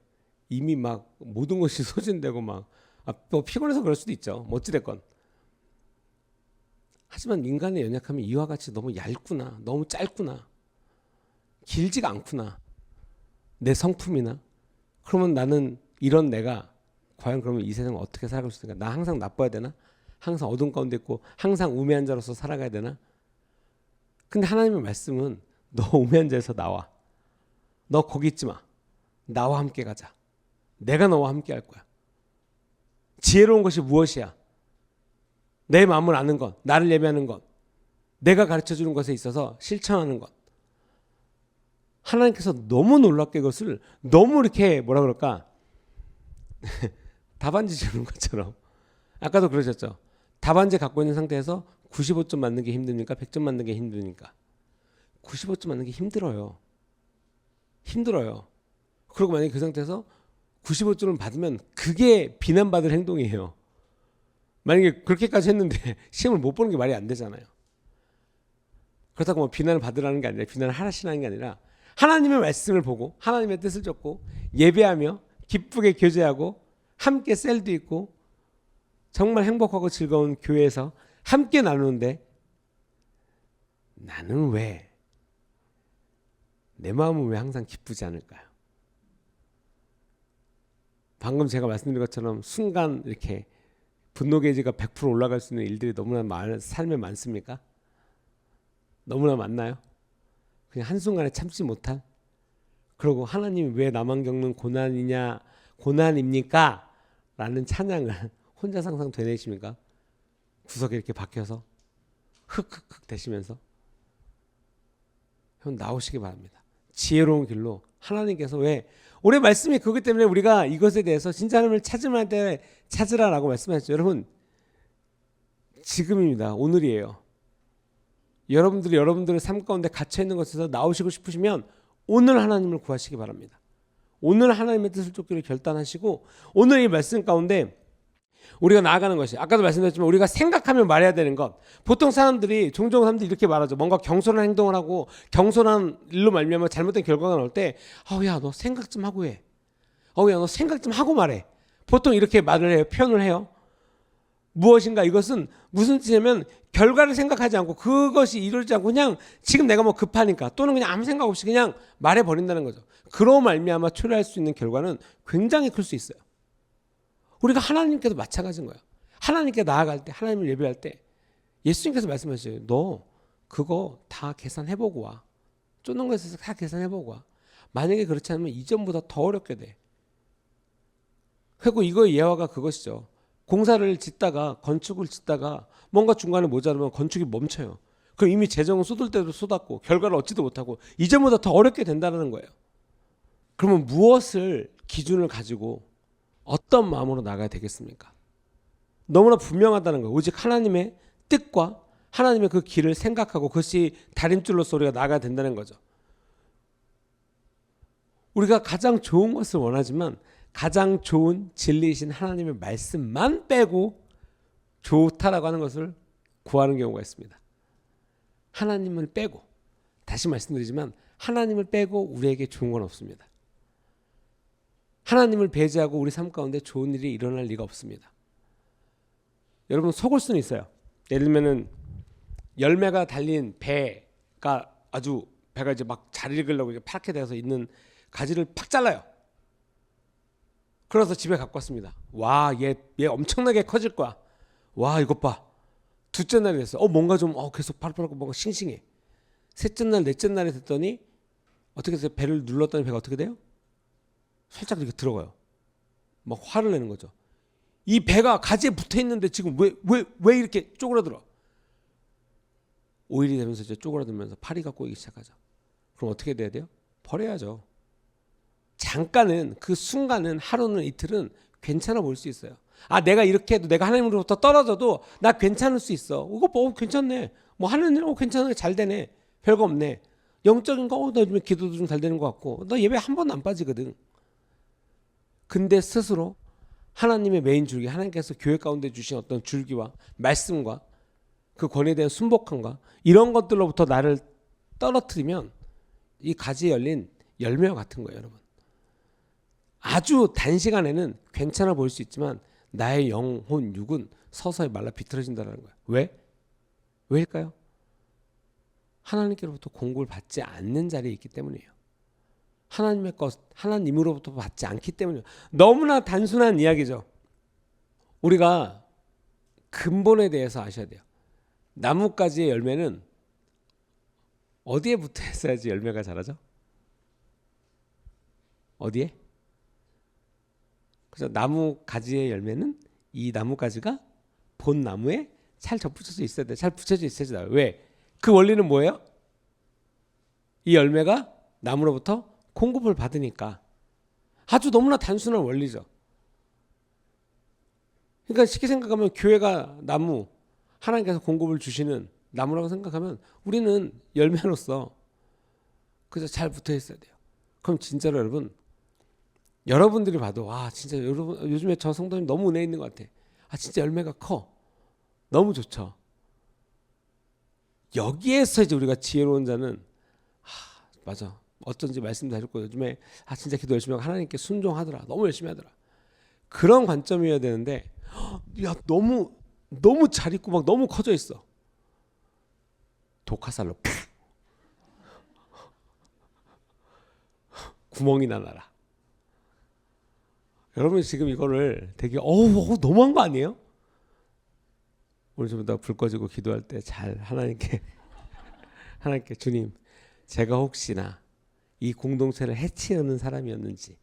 이미 막 모든 것이 소진되고 막 뭐 피곤해서 그럴 수도 있죠. 뭐 어찌됐건. 하지만 인간의 연약함이 이와 같이 너무 얇구나. 너무 짧구나. 길지가 않구나. 내 성품이나. 그러면 나는 이런 내가 과연 그러면 이 세상을 어떻게 살아갈 수 있을까? 나 항상 나빠야 되나? 항상 어둠 가운데 있고 항상 우매한 자로서 살아가야 되나? 근데 하나님의 말씀은 너 우매한 자에서 나와. 너 거기 있지 마. 나와 함께 가자. 내가 너와 함께 할 거야. 지혜로운 것이 무엇이야? 내 마음을 아는 것, 나를 예배하는 것, 내가 가르쳐주는 것에 있어서 실천하는 것. 하나님께서 너무 놀랍게 그것을 너무 이렇게 뭐라 그럴까? 답안지 주는 것처럼. 아까도 그러셨죠. 답안지 갖고 있는 상태에서 95점 맞는 게 힘듭니까? 100점 맞는 게 힘듭니까? 95점 맞는 게 힘들어요. 힘들어요. 그리고 만약에 그 상태에서 95점을 받으면 그게 비난받을 행동이에요. 만약에 그렇게까지 했는데 시험을 못 보는 게 말이 안 되잖아요. 그렇다고 뭐 비난을 받으라는 게 아니라 비난을 하시라는 게 아니라 하나님의 말씀을 보고 하나님의 뜻을 쫓고 예배하며 기쁘게 교제하고 함께 셀도 있고 정말 행복하고 즐거운 교회에서 함께 나누는데 나는 왜 내 마음은 왜 항상 기쁘지 않을까요? 방금 제가 말씀드린 것처럼 순간 이렇게 분노 게이지가 100% 올라갈 수 있는 일들이 너무나 삶에 많습니까? 너무나 많나요? 그냥 한순간에 참지 못한? 그리고 하나님이 왜 나만 겪는 고난입니까? 라는 찬양을 혼자 항상 되뇌십니까? 구석에 이렇게 박혀서 흑흑흑 대시면서 형 나오시기 바랍니다. 지혜로운 길로 하나님께서 왜 올해 말씀이 그렇기 때문에 우리가 이것에 대해서 진짜 하나님을 찾으면 때 찾으라라고 말씀하셨죠. 여러분 지금입니다. 오늘이에요. 여러분들이 여러분들의 삶 가운데 갇혀 있는 것에서 나오시고 싶으시면 오늘 하나님을 구하시기 바랍니다. 오늘 하나님의 뜻을 쫓기를 결단하시고 오늘 이 말씀 가운데 우리가 나아가는 것이 아까도 말씀드렸지만 우리가 생각하면 말해야 되는 것. 보통 종종 사람들이 이렇게 말하죠. 뭔가 경솔한 행동을 하고 경솔한 일로 말미암아 잘못된 결과가 나올 때 야 너 생각 좀 하고 해. 야 너 생각 좀 하고 말해. 보통 이렇게 말을 해요. 표현을 해요. 무엇인가 이것은 무슨 뜻이냐면 결과를 생각하지 않고 그것이 이루어지지 않고 그냥 지금 내가 뭐 급하니까 또는 그냥 아무 생각 없이 그냥 말해버린다는 거죠. 그로 말미암아 초래할 수 있는 결과는 굉장히 클 수 있어요. 우리가 하나님께도 마찬가지인 거예요. 하나님께 나아갈 때 하나님을 예배할 때 예수님께서 말씀하셨어요. 너 그거 다 계산해보고 와. 쫓는 것에 있어서 다 계산해보고 와. 만약에 그렇지 않으면 이전보다 더 어렵게 돼. 그리고 이거의 예화가 그것이죠. 공사를 짓다가 건축을 짓다가 뭔가 중간에 모자르면 건축이 멈춰요. 그럼 이미 재정은 쏟을 때도 쏟았고 결과를 얻지도 못하고 이전보다 더 어렵게 된다는 거예요. 그러면 무엇을 기준을 가지고 어떤 마음으로 나가야 되겠습니까? 너무나 분명하다는 거예요. 오직 하나님의 뜻과 하나님의 그 길을 생각하고 그것이 다림줄로서 우리가 나가야 된다는 거죠. 우리가 가장 좋은 것을 원하지만 가장 좋은 진리이신 하나님의 말씀만 빼고 좋다라고 하는 것을 구하는 경우가 있습니다. 하나님을 빼고 다시 말씀드리지만 하나님을 빼고 우리에게 좋은 건 없습니다. 하나님을 배제하고 우리 삶 가운데 좋은 일이 일어날 리가 없습니다. 여러분 속을 수는 있어요. 예를 들면은 열매가 달린 배가 아주 배가 이제 막 잘 익으려고 이제 파랗게 돼서 있는 가지를 팍 잘라요. 그래서 집에 갖고 왔습니다. 와, 얘 엄청나게 커질 거야. 와, 이것 봐. 둘째 날이 됐어. 뭔가 좀 계속 파릇파릇하고 뭔가 싱싱해. 셋째 날, 넷째 날이 됐더니 어떻게 해서 배를 눌렀더니 배가 어떻게 돼요? 살짝 이렇게 들어가요. 막 화를 내는 거죠. 이 배가 가지에 붙어 있는데 지금 왜 이렇게 쪼그라들어? 오일이 되면서 이제 쪼그라들면서 파리가 꼬이기 시작하죠. 그럼 어떻게 돼야 돼요? 버려야죠. 잠깐은 그 순간은 하루는 이틀은 괜찮아 보일 수 있어요. 내가 이렇게 해도 내가 하나님으로부터 떨어져도 나 괜찮을 수 있어. 이거 뭐 괜찮네. 뭐 하는 일 괜찮네. 잘 되네. 별거 없네. 영적인 거 나 요즘에 기도도 좀 잘 되는 것 같고 나 예배 한 번도 안 빠지거든. 근데 스스로 하나님의 메인 줄기 하나님께서 교회 가운데 주신 어떤 줄기와 말씀과 그 권위에 대한 순복함과 이런 것들로부터 나를 떨어뜨리면 이 가지에 열린 열매와 같은 거예요. 여러분. 아주 단시간에는 괜찮아 보일 수 있지만 나의 영혼 육은 서서히 말라 비틀어진다는 거예요. 왜? 왜일까요? 하나님께로부터 공급을 받지 않는 자리에 있기 때문이에요. 하나님의 것, 하나님으로부터 받지 않기 때문이에요. 너무나 단순한 이야기죠. 우리가 근본에 대해서 아셔야 돼요. 나뭇가지의 열매는 어디에 붙어 있어야지 열매가 자라죠? 어디에? 그래서 나무 가지의 열매는 이 나무 가지가 본 나무에 잘 접붙여져 있어야 돼. 잘 붙여져 있어야지 나와요. 왜? 그 원리는 뭐예요? 이 열매가 나무로부터 공급을 받으니까. 아주 너무나 단순한 원리죠. 그러니까 쉽게 생각하면 교회가 나무, 하나님께서 공급을 주시는 나무라고 생각하면 우리는 열매로서 그저 잘 붙어 있어야 돼요. 그럼 진짜로 여러분들이 봐도 와 진짜 여러분 요즘에 저 성도님 너무 은혜 있는 것 같아. 아 진짜 열매가 커. 너무 좋죠. 여기에서 이제 우리가 지혜로운 자는 맞아. 어쩐지 말씀도 하셨고 요즘에 진짜 기도 열심히 하고 하나님께 순종하더라. 너무 열심히 하더라. 그런 관점이어야 되는데 야 너무 잘 있고 막 너무 커져 있어. 독화살로 구멍이 나라. 여러분 지금 이거를 되게 너무한 거 아니에요? 오늘 좀 더 불 꺼지고 기도할 때 잘 하나님께 주님 제가 혹시나 이 공동체를 해치려는 사람이었는지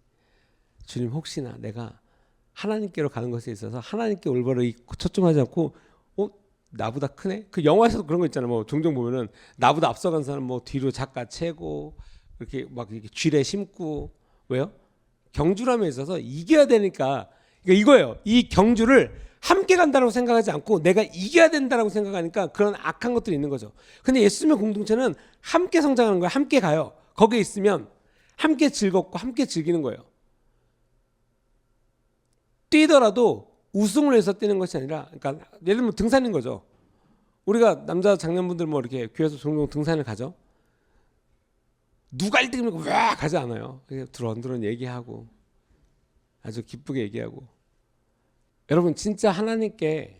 주님 혹시나 내가 하나님께로 가는 것에 있어서 하나님께 올바로 초점하지 않고 나보다 크네? 그 영화에서도 그런 거 있잖아요. 뭐 종종 보면은 나보다 앞서간 사람 뭐 뒤로 작가 채고 이렇게 막 이렇게 쥐레 심고 왜요? 경주람에 있어서 이겨야 되니까 그러니까 이거예요. 이 경주를 함께 간다고 생각하지 않고 내가 이겨야 된다고 생각하니까 그런 악한 것들이 있는 거죠. 근데 예수님의 공동체는 함께 성장하는 거예요. 함께 가요. 거기에 있으면 함께 즐겁고 함께 즐기는 거예요. 뛰더라도 우승을 해서 뛰는 것이 아니라 그러니까 예를 들면 등산인 거죠. 우리가 남자 장년분들 뭐 이렇게 교회에서 종종 등산을 가죠. 누가 1등이면 와 가지 않아요. 드런드런 얘기하고 아주 기쁘게 얘기하고 여러분 진짜 하나님께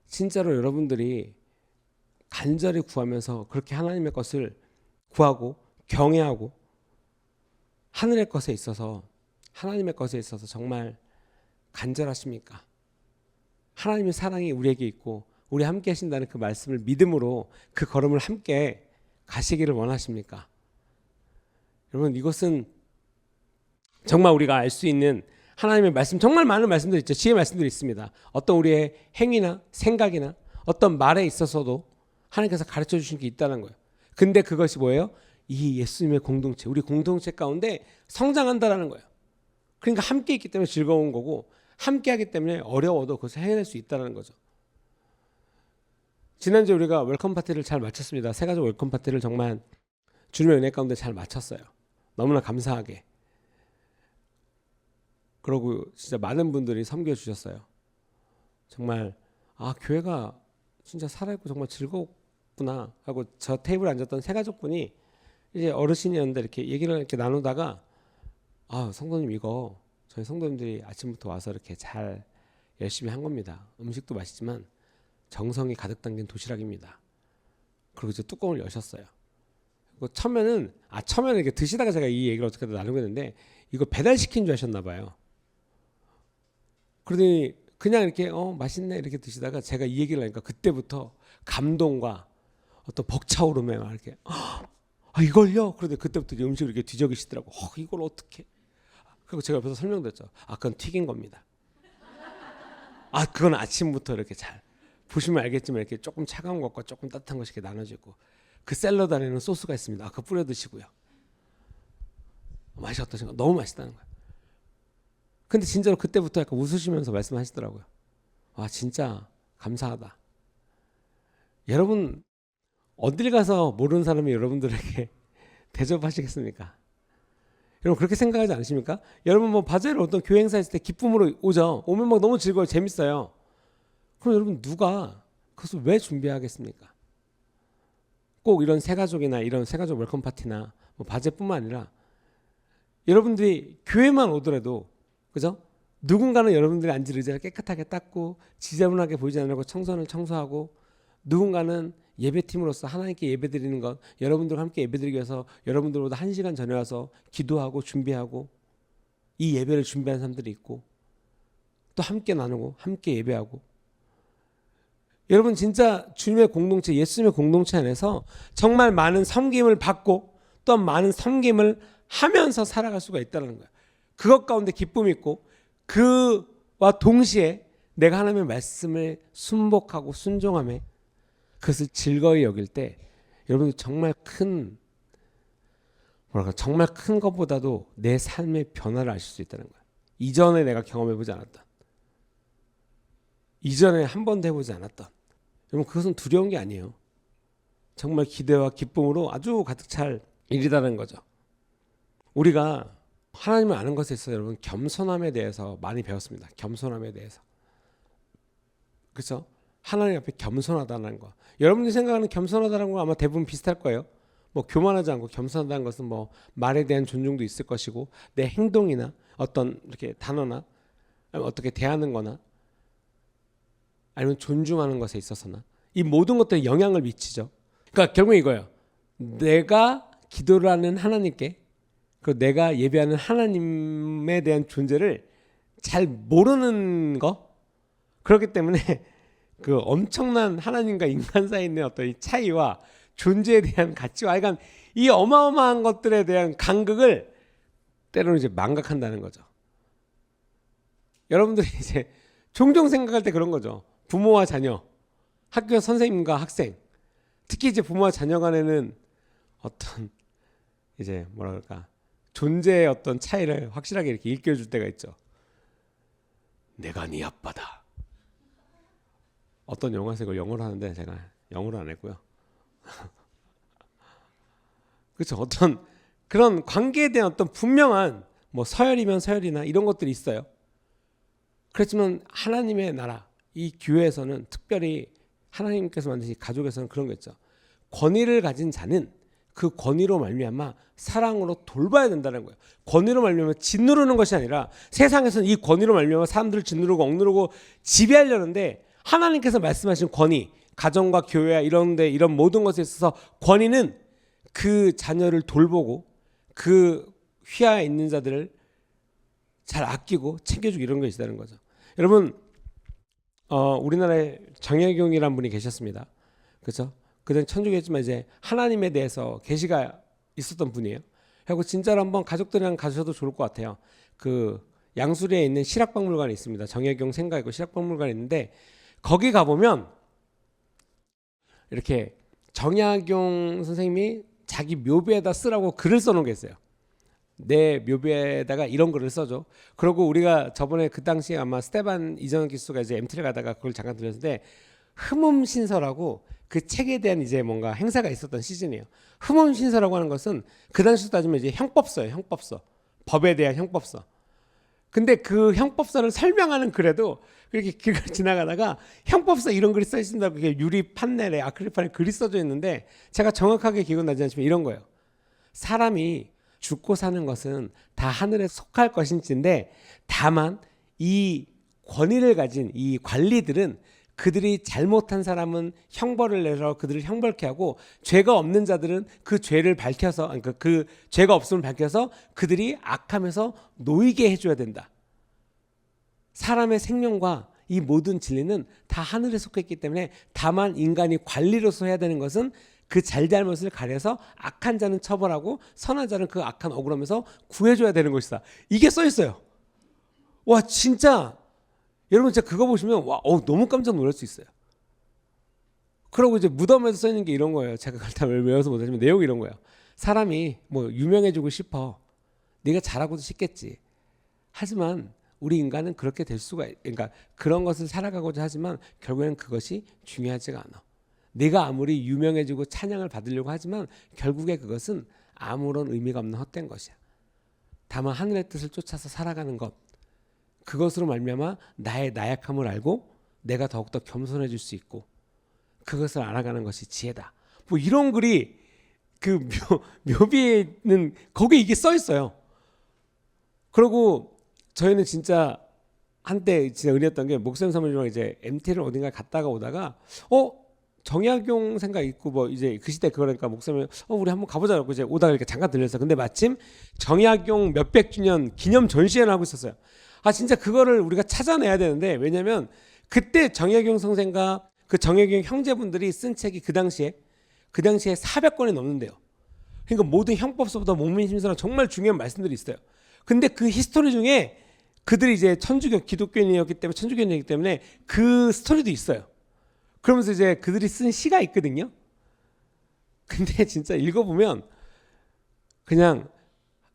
진짜로 여러분들이 간절히 구하면서 그렇게 하나님의 것을 구하고 경외하고 하늘의 것에 있어서 하나님의 것에 있어서 정말 간절하십니까? 하나님의 사랑이 우리에게 있고 우리 함께 하신다는 그 말씀을 믿음으로 그 걸음을 함께 가시기를 원하십니까? 여러분 이것은 정말 우리가 알 수 있는 하나님의 말씀 정말 많은 말씀들이 있죠. 지혜 말씀들이 있습니다. 어떤 우리의 행위나 생각이나 어떤 말에 있어서도 하나님께서 가르쳐 주신 게 있다는 거예요. 근데 그것이 뭐예요? 이 예수님의 공동체 우리 공동체 가운데 성장한다라는 거예요. 그러니까 함께 있기 때문에 즐거운 거고 함께 하기 때문에 어려워도 그것을 해낼 수 있다는 거죠. 지난주에 우리가 웰컴 파티를 잘 마쳤습니다. 세 가지 웰컴 파티를 정말 주님의 은혜 가운데 잘 마쳤어요. 너무나 감사하게. 그러고 진짜 많은 분들이 섬겨주셨어요. 정말 교회가 진짜 살아있고 정말 즐겁구나 하고 저 테이블에 앉았던 세 가족분이 이제 어르신이었는데 이렇게 얘기를 이렇게 나누다가 성도님 이거 저희 성도님들이 아침부터 와서 이렇게 잘 열심히 한 겁니다. 음식도 맛있지만 정성이 가득 담긴 도시락입니다. 그리고 이제 뚜껑을 여셨어요. 처음에는 이렇게 드시다가 제가 이 얘기를 어떻게 나누고 있는데 이거 배달시킨 줄 아셨나 봐요. 그러더니 그냥 이렇게 맛있네 이렇게 드시다가 제가 이 얘기를 하니까 그때부터 감동과 어떤 벅차오름에 막 이렇게 이걸요? 그런데 그때부터 음식을 이렇게 뒤적이시더라고. 이걸 어떻게? 그리고 제가 옆에서 설명드렸죠. 그건 튀긴 겁니다. 그건 아침부터 이렇게 잘 보시면 알겠지만 이렇게 조금 차가운 것과 조금 따뜻한 것이 이렇게 나눠지고 그 샐러드 안에는 소스가 있습니다. 그거 뿌려 드시고요. 맛이 어떠신가? 너무 맛있다는 거예요. 근데 진짜로 그때부터 약간 웃으시면서 말씀하시더라고요. 진짜 감사하다. 여러분 어딜 가서 모르는 사람이 여러분들에게 대접하시겠습니까? 여러분 그렇게 생각하지 않으십니까? 여러분 뭐 바젤 어떤 교회 행사 있을 때 기쁨으로 오죠. 오면 막 너무 즐거워요. 재밌어요. 그럼 여러분 누가 그것을 왜 준비하겠습니까? 꼭 이런 새가족이나 이런 새가족 웰컴 파티나 뭐 바젤뿐만 아니라 여러분들이 교회만 오더라도 그죠? 누군가는 여러분들이 앉을 의자를 깨끗하게 닦고 지저분하게 보이지 않으려고 청소를 청소하고 누군가는 예배팀으로서 하나님께 예배드리는 것 여러분들과 함께 예배드리기 위해서 여러분들보다 1시간 전에 와서 기도하고 준비하고 이 예배를 준비하는 사람들이 있고 또 함께 나누고 함께 예배하고 여러분 진짜 주님의 공동체, 예수님의 공동체 안에서 정말 많은 섬김을 받고 또 많은 섬김을 하면서 살아갈 수가 있다는 거예요. 그것 가운데 기쁨이 있고 그와 동시에 내가 하나님의 말씀을 순복하고 순종하며 그것을 즐거이 여길 때 여러분 정말 정말 큰 것보다도 내 삶의 변화를 아실 수 있다는 거예요. 이전에 내가 경험해보지 않았던, 이전에 한 번도 해보지 않았던, 여러분 그것은 두려운 게 아니에요. 정말 기대와 기쁨으로 아주 가득 찰 일이라는 거죠. 우리가 하나님을 아는 것에 있어서 여러분 겸손함에 대해서 많이 배웠습니다. 겸손함에 대해서. 그렇죠? 하나님 앞에 겸손하다는 거. 여러분들이 생각하는 겸손하다는 건 아마 대부분 비슷할 거예요. 뭐 교만하지 않고 겸손하다는 것은 뭐 말에 대한 존중도 있을 것이고 내 행동이나 어떤 이렇게 단어나 어떻게 대하는 거나 아니면 존중하는 것에 있어서나 이 모든 것들에 영향을 미치죠. 그러니까 결국 이거예요. 내가 기도를 하는 하나님께 그 내가 예배하는 하나님에 대한 존재를 잘 모르는 거. 그렇기 때문에 그 엄청난 하나님과 인간 사이에 있는 어떤 이 차이와 존재에 대한 가치와 그러니까 이 어마어마한 것들에 대한 간극을 때로는 이제 망각한다는 거죠. 여러분들이 이제 종종 생각할 때 그런 거죠. 부모와 자녀, 학교 선생님과 학생, 특히 이제 부모와 자녀 간에는 어떤 이제 뭐라 그럴까 존재의 어떤 차이를 확실하게 이렇게 일깨워줄 때가 있죠. 내가 네 아빠다. 어떤 영화에서 이걸 영어로 하는데 제가 영어로 안 했고요. 그렇죠. 어떤 그런 관계에 대한 어떤 분명한 뭐 서열이면 서열이나 이런 것들이 있어요. 그렇지만 하나님의 나라, 이 교회에서는 특별히 하나님께서 만드신 가족에서는 그런 거 있죠. 권위를 가진 자는 그 권위로 말미암아 사랑으로 돌봐야 된다는 거예요. 권위로 말미암아 짓누르는 것이 아니라 세상에서는 이 권위로 말미암아 사람들을 짓누르고 억누르고 지배하려는데 하나님께서 말씀하신 권위, 가정과 교회와 이런데 이런 모든 것에 있어서 권위는 그 자녀를 돌보고 그 휘하에 있는 자들을 잘 아끼고 챙겨주고 이런 것이 있다는 거죠. 여러분 우리나라에 정약용이라는 분이 계셨습니다. 그렇죠? 그전 천주교였지만 이제 하나님에 대해서 계시가 있었던 분이에요. 그리고 진짜로 한번 가족들이랑 가셔도 좋을 것 같아요. 그 양수리에 있는 실학박물관이 있습니다. 정약용 생가이고 실학박물관이 있는데 거기 가보면 이렇게 정약용 선생님이 자기 묘비에다 쓰라고 글을 써놓은 게 있어요. 내 묘비에다가 이런 글을 써줘. 그리고 우리가 저번에 그 당시에 아마 스테반 이정현 기수가 이제 MT를 가다가 그걸 잠깐 들렸는데 흠음신서라고 그 책에 대한 이제 뭔가 행사가 있었던 시즌이에요. 흠음신서라고 하는 것은 그 당시로 따지면 이제 형법서예요. 형법서. 법에 대한 형법서. 근데 그 형법서를 설명하는 글에도 그렇게 길을 지나가다가 형법서 이런 글이 써 있습니다. 그게 유리 판넬에 아크릴판에 글이 써져 있는데 제가 정확하게 기억은 나지 않지만 이런 거예요. 사람이 죽고 사는 것은 다 하늘에 속할 것인지인데 다만 이 권위를 가진 이 관리들은 그들이 잘못한 사람은 형벌을 내서 그들을 형벌케 하고 죄가 없는 자들은 그 죄를 밝혀서 그러니까 그 죄가 없음을 밝혀서 그들이 악함에서 놓이게 해줘야 된다. 사람의 생명과 이 모든 진리는 다 하늘에 속했기 때문에 다만 인간이 관리로서 해야 되는 것은 그 잘잘못을 가려서 악한 자는 처벌하고 선한 자는 그 악한 억울함에서 구해줘야 되는 것이다. 이게 써 있어요. 와 진짜 여러분 진짜 그거 보시면 와 너무 깜짝 놀랄 수 있어요. 그리고 이제 무덤에서 써 있는 게 이런 거예요. 제가 그걸 다 외워서 못하지만 내용이 이런 거예요. 사람이 뭐 유명해지고 싶어. 네가 잘하고도 싶겠지. 하지만 우리 인간은 그렇게 될 수가 그러니까 그런 것을 살아가고자 하지만 결국에는 그것이 중요하지가 않아. 네가 아무리 유명해지고 찬양을 받으려고 하지만 결국에 그것은 아무런 의미가 없는 헛된 것이야. 다만 하늘의 뜻을 쫓아서 살아가는 것. 그것으로 말미암아 나의 나약함을 알고 내가 더욱더 겸손해질 수 있고 그것을 알아가는 것이 지혜다. 뭐 이런 글이 그 묘비에는 거기에 이게 써 있어요. 그리고 저희는 진짜 한때 진짜 은혜였던 게 목사님 사모님이랑 이제 MT를 어딘가 갔다가 오다가 정약용 생각 있고 뭐 이제 그 시대 그러니까 목사님이 우리 한번 가보자고 이제 오다가 이렇게 잠깐 들렸어. 근데 마침 정약용 몇백 주년 기념 전시회를 하고 있었어요. 진짜 그거를 우리가 찾아내야 되는데 왜냐면 그때 정약용 선생과 그 정약용 형제분들이 쓴 책이 그 당시에 400권이 넘는데요. 그러니까 모든 형법서부터 목민심서랑 정말 중요한 말씀들이 있어요. 근데 그 히스토리 중에 그들이 이제 천주교 기독교인이었기 때문에 천주교인이기 때문에 그 스토리도 있어요. 그러면서 이제 그들이 쓴 시가 있거든요. 근데 진짜 읽어보면 그냥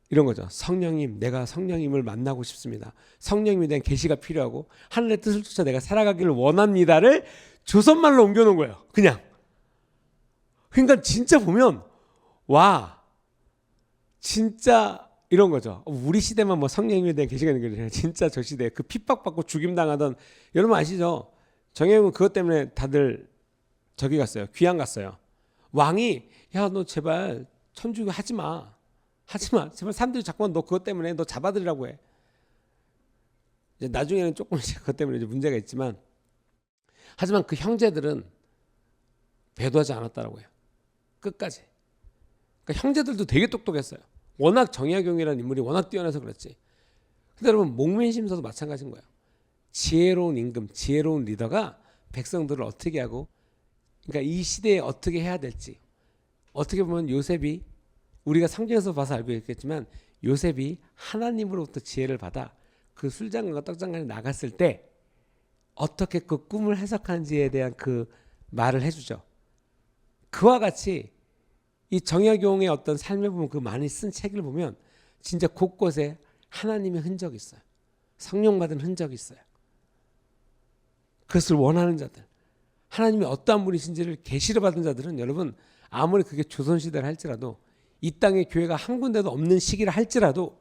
이런 거죠. 성령님, 내가 성령님을 만나고 싶습니다. 성령님에 대한 계시가 필요하고 하늘의 뜻을 쫓아 내가 살아가기를 원합니다를 조선말로 옮겨놓은 거예요. 그냥. 그러니까 진짜 보면 와 진짜 이런 거죠. 우리 시대만 뭐 성령님에 대한 계시가 있는 게 아니라 진짜 저 시대 그 핍박받고 죽임당하던 여러분 아시죠? 정혜영은 그것 때문에 다들 저기 갔어요. 귀양 갔어요. 왕이 야 너 제발 천주교 하지마 제발 사람들이 자꾸만 너 그것 때문에 너 잡아들이라고 해. 이제 나중에는 조금 이제 그것 때문에 이제 문제가 있지만 하지만 그 형제들은 배도하지 않았다라고 해요. 끝까지. 그러니까 형제들도 되게 똑똑했어요. 워낙 정약용이라는 인물이 워낙 뛰어나서 그렇지. 근데 여러분 목민심서도 마찬가지인 거예요. 지혜로운 임금, 지혜로운 리더가 백성들을 어떻게 하고 그러니까 이 시대에 어떻게 해야 될지 어떻게 보면 요셉이 우리가 성경에서 봐서 알고 있겠지만 요셉이 하나님으로부터 지혜를 받아 그 술장관과 떡장관이 나갔을 때 어떻게 그 꿈을 해석하는지에 대한 그 말을 해주죠. 그와 같이 이 정약용의 어떤 삶을 보면 그 많이 쓴 책을 보면 진짜 곳곳에 하나님의 흔적이 있어요. 성령 받은 흔적이 있어요. 그것을 원하는 자들, 하나님이 어떠한 분이신지를 계시를 받은 자들은 여러분 아무리 그게 조선시대를 할지라도 이 땅에 교회가 한 군데도 없는 시기를 할지라도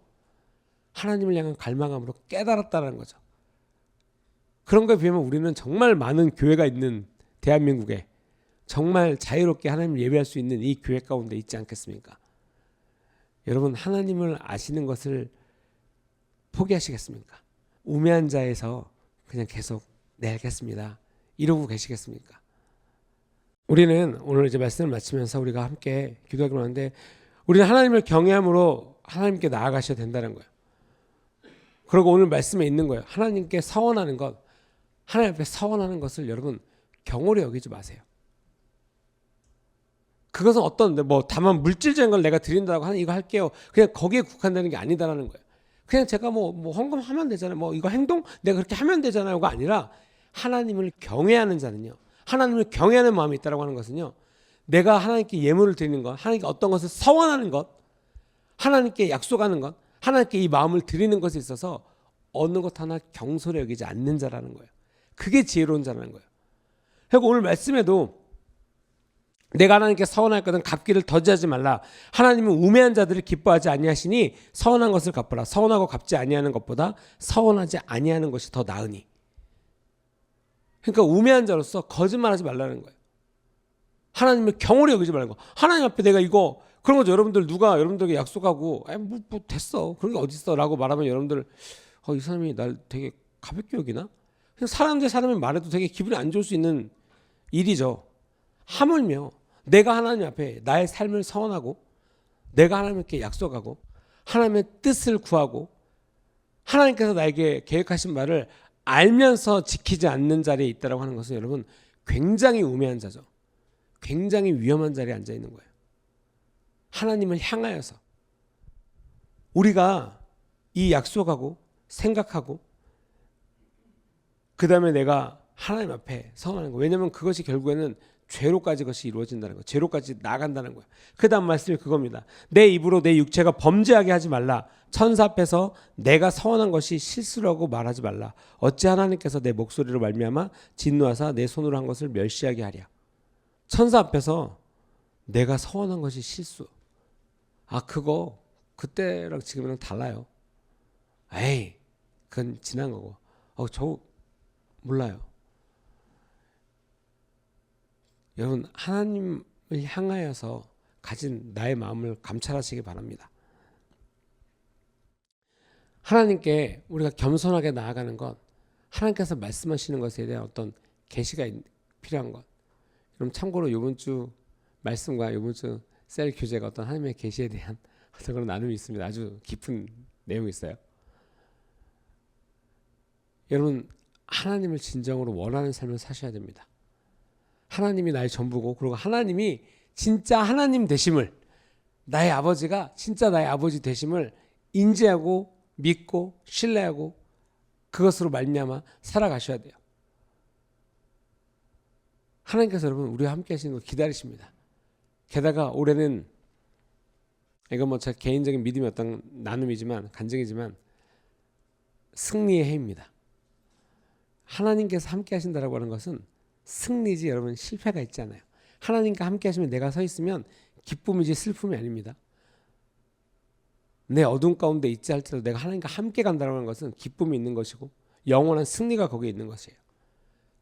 하나님을 향한 갈망함으로 깨달았다는 거죠. 그런 거에 비하면 우리는 정말 많은 교회가 있는 대한민국에 정말 자유롭게 하나님을 예배할 수 있는 이 교회 가운데 있지 않겠습니까? 여러분 하나님을 아시는 것을 포기하시겠습니까? 우매한 자에서 그냥 계속 네 알겠습니다 이러고 계시겠습니까? 우리는 오늘 이제 말씀을 마치면서 우리가 함께 기도하기로 하는데 우리는 하나님을 경외함으로 하나님께 나아가셔야 된다는 거예요. 그리고 오늘 말씀에 있는 거예요. 하나님께 서원하는 것, 하나님 앞에 서원하는 것을 여러분 경홀히 여기지 마세요. 그것은 어떤 뭐 다만 물질적인 걸 내가 드린다고 하는 이거 할게요. 그냥 거기에 국한되는 게 아니다라는 거예요. 그냥 제가 뭐 헌금하면 되잖아요. 뭐 이거 행동 내가 그렇게 하면 되잖아요가 아니라 하나님을 경외하는 자는요. 하나님을 경외하는 마음이 있다라고 하는 것은요. 내가 하나님께 예물을 드리는 것, 하나님께 어떤 것을 서원하는 것, 하나님께 약속하는 것, 하나님께 이 마음을 드리는 것에 있어서 어느 것 하나 경솔히 여기지 않는 자라는 거예요. 그게 지혜로운 자라는 거예요. 그리고 오늘 말씀에도 내가 하나님께 서원할 것은 갚기를 더디하지 말라. 하나님은 우매한 자들을 기뻐하지 아니하시니 서원한 것을 갚으라. 서원하고 갚지 아니하는 것보다 서원하지 아니하는 것이 더 나으니. 그러니까 우매한 자로서 거짓말하지 말라는 거예요. 하나님을 경홀히 여기지 말고 하나님 앞에 내가 이거 그런 거죠. 여러분들 누가 여러분들에게 약속하고 뭐 됐어 그런 게 어딨어 라고 말하면 여러분들 이 사람이 날 되게 가볍게 여기나? 그냥 사람 대 사람이 말해도 되게 기분이 안 좋을 수 있는 일이죠. 하물며 내가 하나님 앞에 나의 삶을 서원하고 내가 하나님께 약속하고 하나님의 뜻을 구하고 하나님께서 나에게 계획하신 말을 알면서 지키지 않는 자리에 있다고 하는 것은 여러분 굉장히 우매한 자죠. 굉장히 위험한 자리에 앉아 있는 거예요. 하나님을 향하여서 우리가 이 약속하고 생각하고 그 다음에 내가 하나님 앞에 서원하는 거. 왜냐하면 그것이 결국에는 죄로까지 그것이 이루어진다는 거예요. 죄로까지 나간다는 거예요. 그 다음 말씀이 그겁니다. 내 입으로 내 육체가 범죄하게 하지 말라. 천사 앞에서 내가 서원한 것이 실수라고 말하지 말라. 어찌 하나님께서 내 목소리로 말미암아 진노하사 내 손으로 한 것을 멸시하게 하랴. 천사 앞에서 내가 서원한 것이 실수. 그거 그때랑 지금이랑 달라요. 에이 그건 지난 거고. 저 몰라요. 여러분 하나님을 향하여서 가진 나의 마음을 감찰하시기 바랍니다. 하나님께 우리가 겸손하게 나아가는 것, 하나님께서 말씀하시는 것에 대한 어떤 계시가 필요한 것. 그럼 참고로 이번 주 말씀과 이번 주 셀 교재가 어떤 하나님의 계시에 대한 어떤 그런 나눔이 있습니다. 아주 깊은 내용이 있어요. 여러분 하나님을 진정으로 원하는 삶을 사셔야 됩니다. 하나님이 나의 전부고, 그리고 하나님이 진짜 하나님 되심을, 나의 아버지가 진짜 나의 아버지 되심을 인지하고 믿고 신뢰하고 그것으로 말미암아 살아가셔야 돼요. 하나님께서 여러분 우리와 함께 하시는 걸 기다리십니다. 게다가 올해는, 이건 뭐 제 개인적인 믿음의 어떤 나눔이지만, 간증이지만, 승리의 해입니다. 하나님께서 함께 하신다라고 하는 것은 승리지, 여러분 실패가 있지 않아요. 하나님과 함께 하시면 내가 서 있으면 기쁨이지 슬픔이 아닙니다. 내 어둠 가운데 있지 할지라도 내가 하나님과 함께 간다는 라 것은 기쁨이 있는 것이고 영원한 승리가 거기에 있는 것이에요.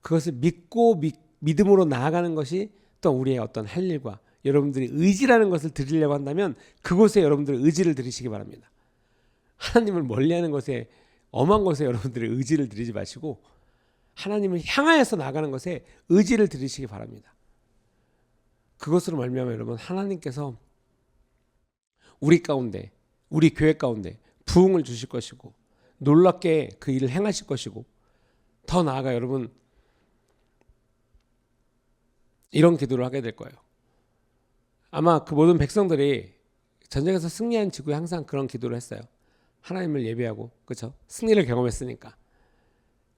그것을 믿고 믿음으로 나아가는 것이 또 우리의 어떤 할 일과 여러분들이 의지라는 것을 드리려고 한다면 그곳에 여러분들의 의지를 드리시기 바랍니다. 하나님을 멀리하는 것에, 엄한 것에 여러분들의 의지를 드리지 마시고 하나님을 향하여서 나아가는 것에 의지를 드리시기 바랍니다. 그것으로 말미암아 여러분 하나님께서 우리 가운데, 우리 교회 가운데 부흥을 주실 것이고 놀랍게 그 일을 행하실 것이고, 더 나아가 여러분 이런 기도를 하게 될 거예요. 아마 그 모든 백성들이 전쟁에서 승리한 지구에 항상 그런 기도를 했어요. 하나님을 예배하고, 그렇죠? 승리를 경험했으니까.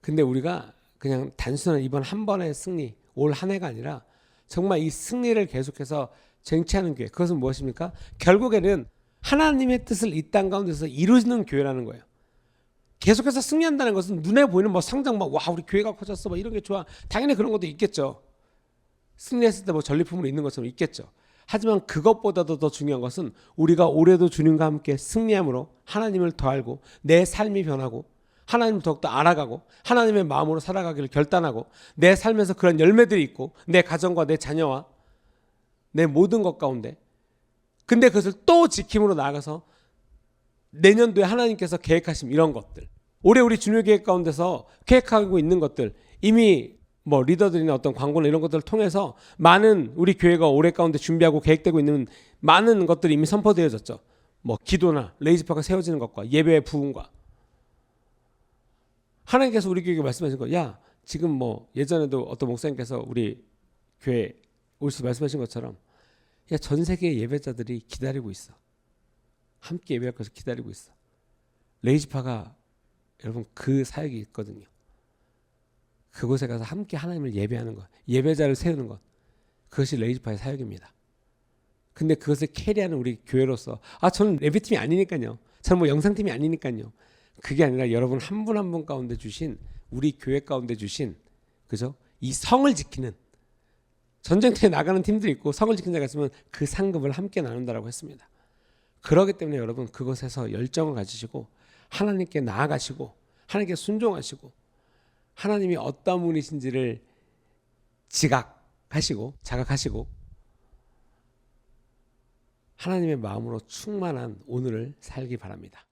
근데 우리가 그냥 단순한 이번 한 번의 승리, 올 한 해가 아니라 정말 이 승리를 계속해서 쟁취하는 교회, 그것은 무엇입니까? 결국에는 하나님의 뜻을 이 땅 가운데서 이루는 교회라는 거예요. 계속해서 승리한다는 것은 눈에 보이는 뭐 상장 막, 와 우리 교회가 커졌어, 뭐 이런 게 좋아. 당연히 그런 것도 있겠죠. 승리했을 때 뭐 전리품으로 있는 것처럼 있겠죠. 하지만 그것보다도 더 중요한 것은 우리가 올해도 주님과 함께 승리함으로 하나님을 더 알고 내 삶이 변하고 하나님을 더욱더 알아가고 하나님의 마음으로 살아가기를 결단하고 내 삶에서 그런 열매들이 있고 내 가정과 내 자녀와 내 모든 것 가운데, 근데 그것을 또 지킴으로 나아가서 내년도에 하나님께서 계획하신 이런 것들, 올해 우리 주님의 계획 가운데서 계획하고 있는 것들, 이미 뭐 리더들이나 어떤 광고나 이런 것들을 통해서 많은 우리 교회가 올해 가운데 준비하고 계획되고 있는 많은 것들이 이미 선포되어졌죠. 뭐 기도나 레이즈파가 세워지는 것과 예배의 부흥과, 하나님께서 우리 교회에게 말씀하신 거, 야 지금 뭐 예전에도 어떤 목사님께서 우리 교회 오셔서 말씀하신 것처럼, 야 전 세계의 예배자들이 기다리고 있어. 함께 예배할 것을 기다리고 있어. 레이즈파가 여러분 그 사역이 있거든요. 그곳에 가서 함께 하나님을 예배하는 것, 예배자를 세우는 것, 그것이 레이즈파의 사역입니다. 근데 그것을 캐리하는 우리 교회로서, 저는 예배팀이 아니니까요, 저는 뭐 영상팀이 아니니까요, 그게 아니라 여러분 한 분 한 분 가운데 주신, 우리 교회 가운데 주신, 그죠? 이 성을 지키는, 전쟁터에 나가는 팀들이 있고 성을 지키는 자가 있으면 그 상급을 함께 나눈다라고 했습니다. 그렇기 때문에 여러분 그것에서 열정을 가지시고 하나님께 나아가시고 하나님께 순종하시고 하나님이 어떤 분이신지를 자각하시고 하나님의 마음으로 충만한 오늘을 살기 바랍니다.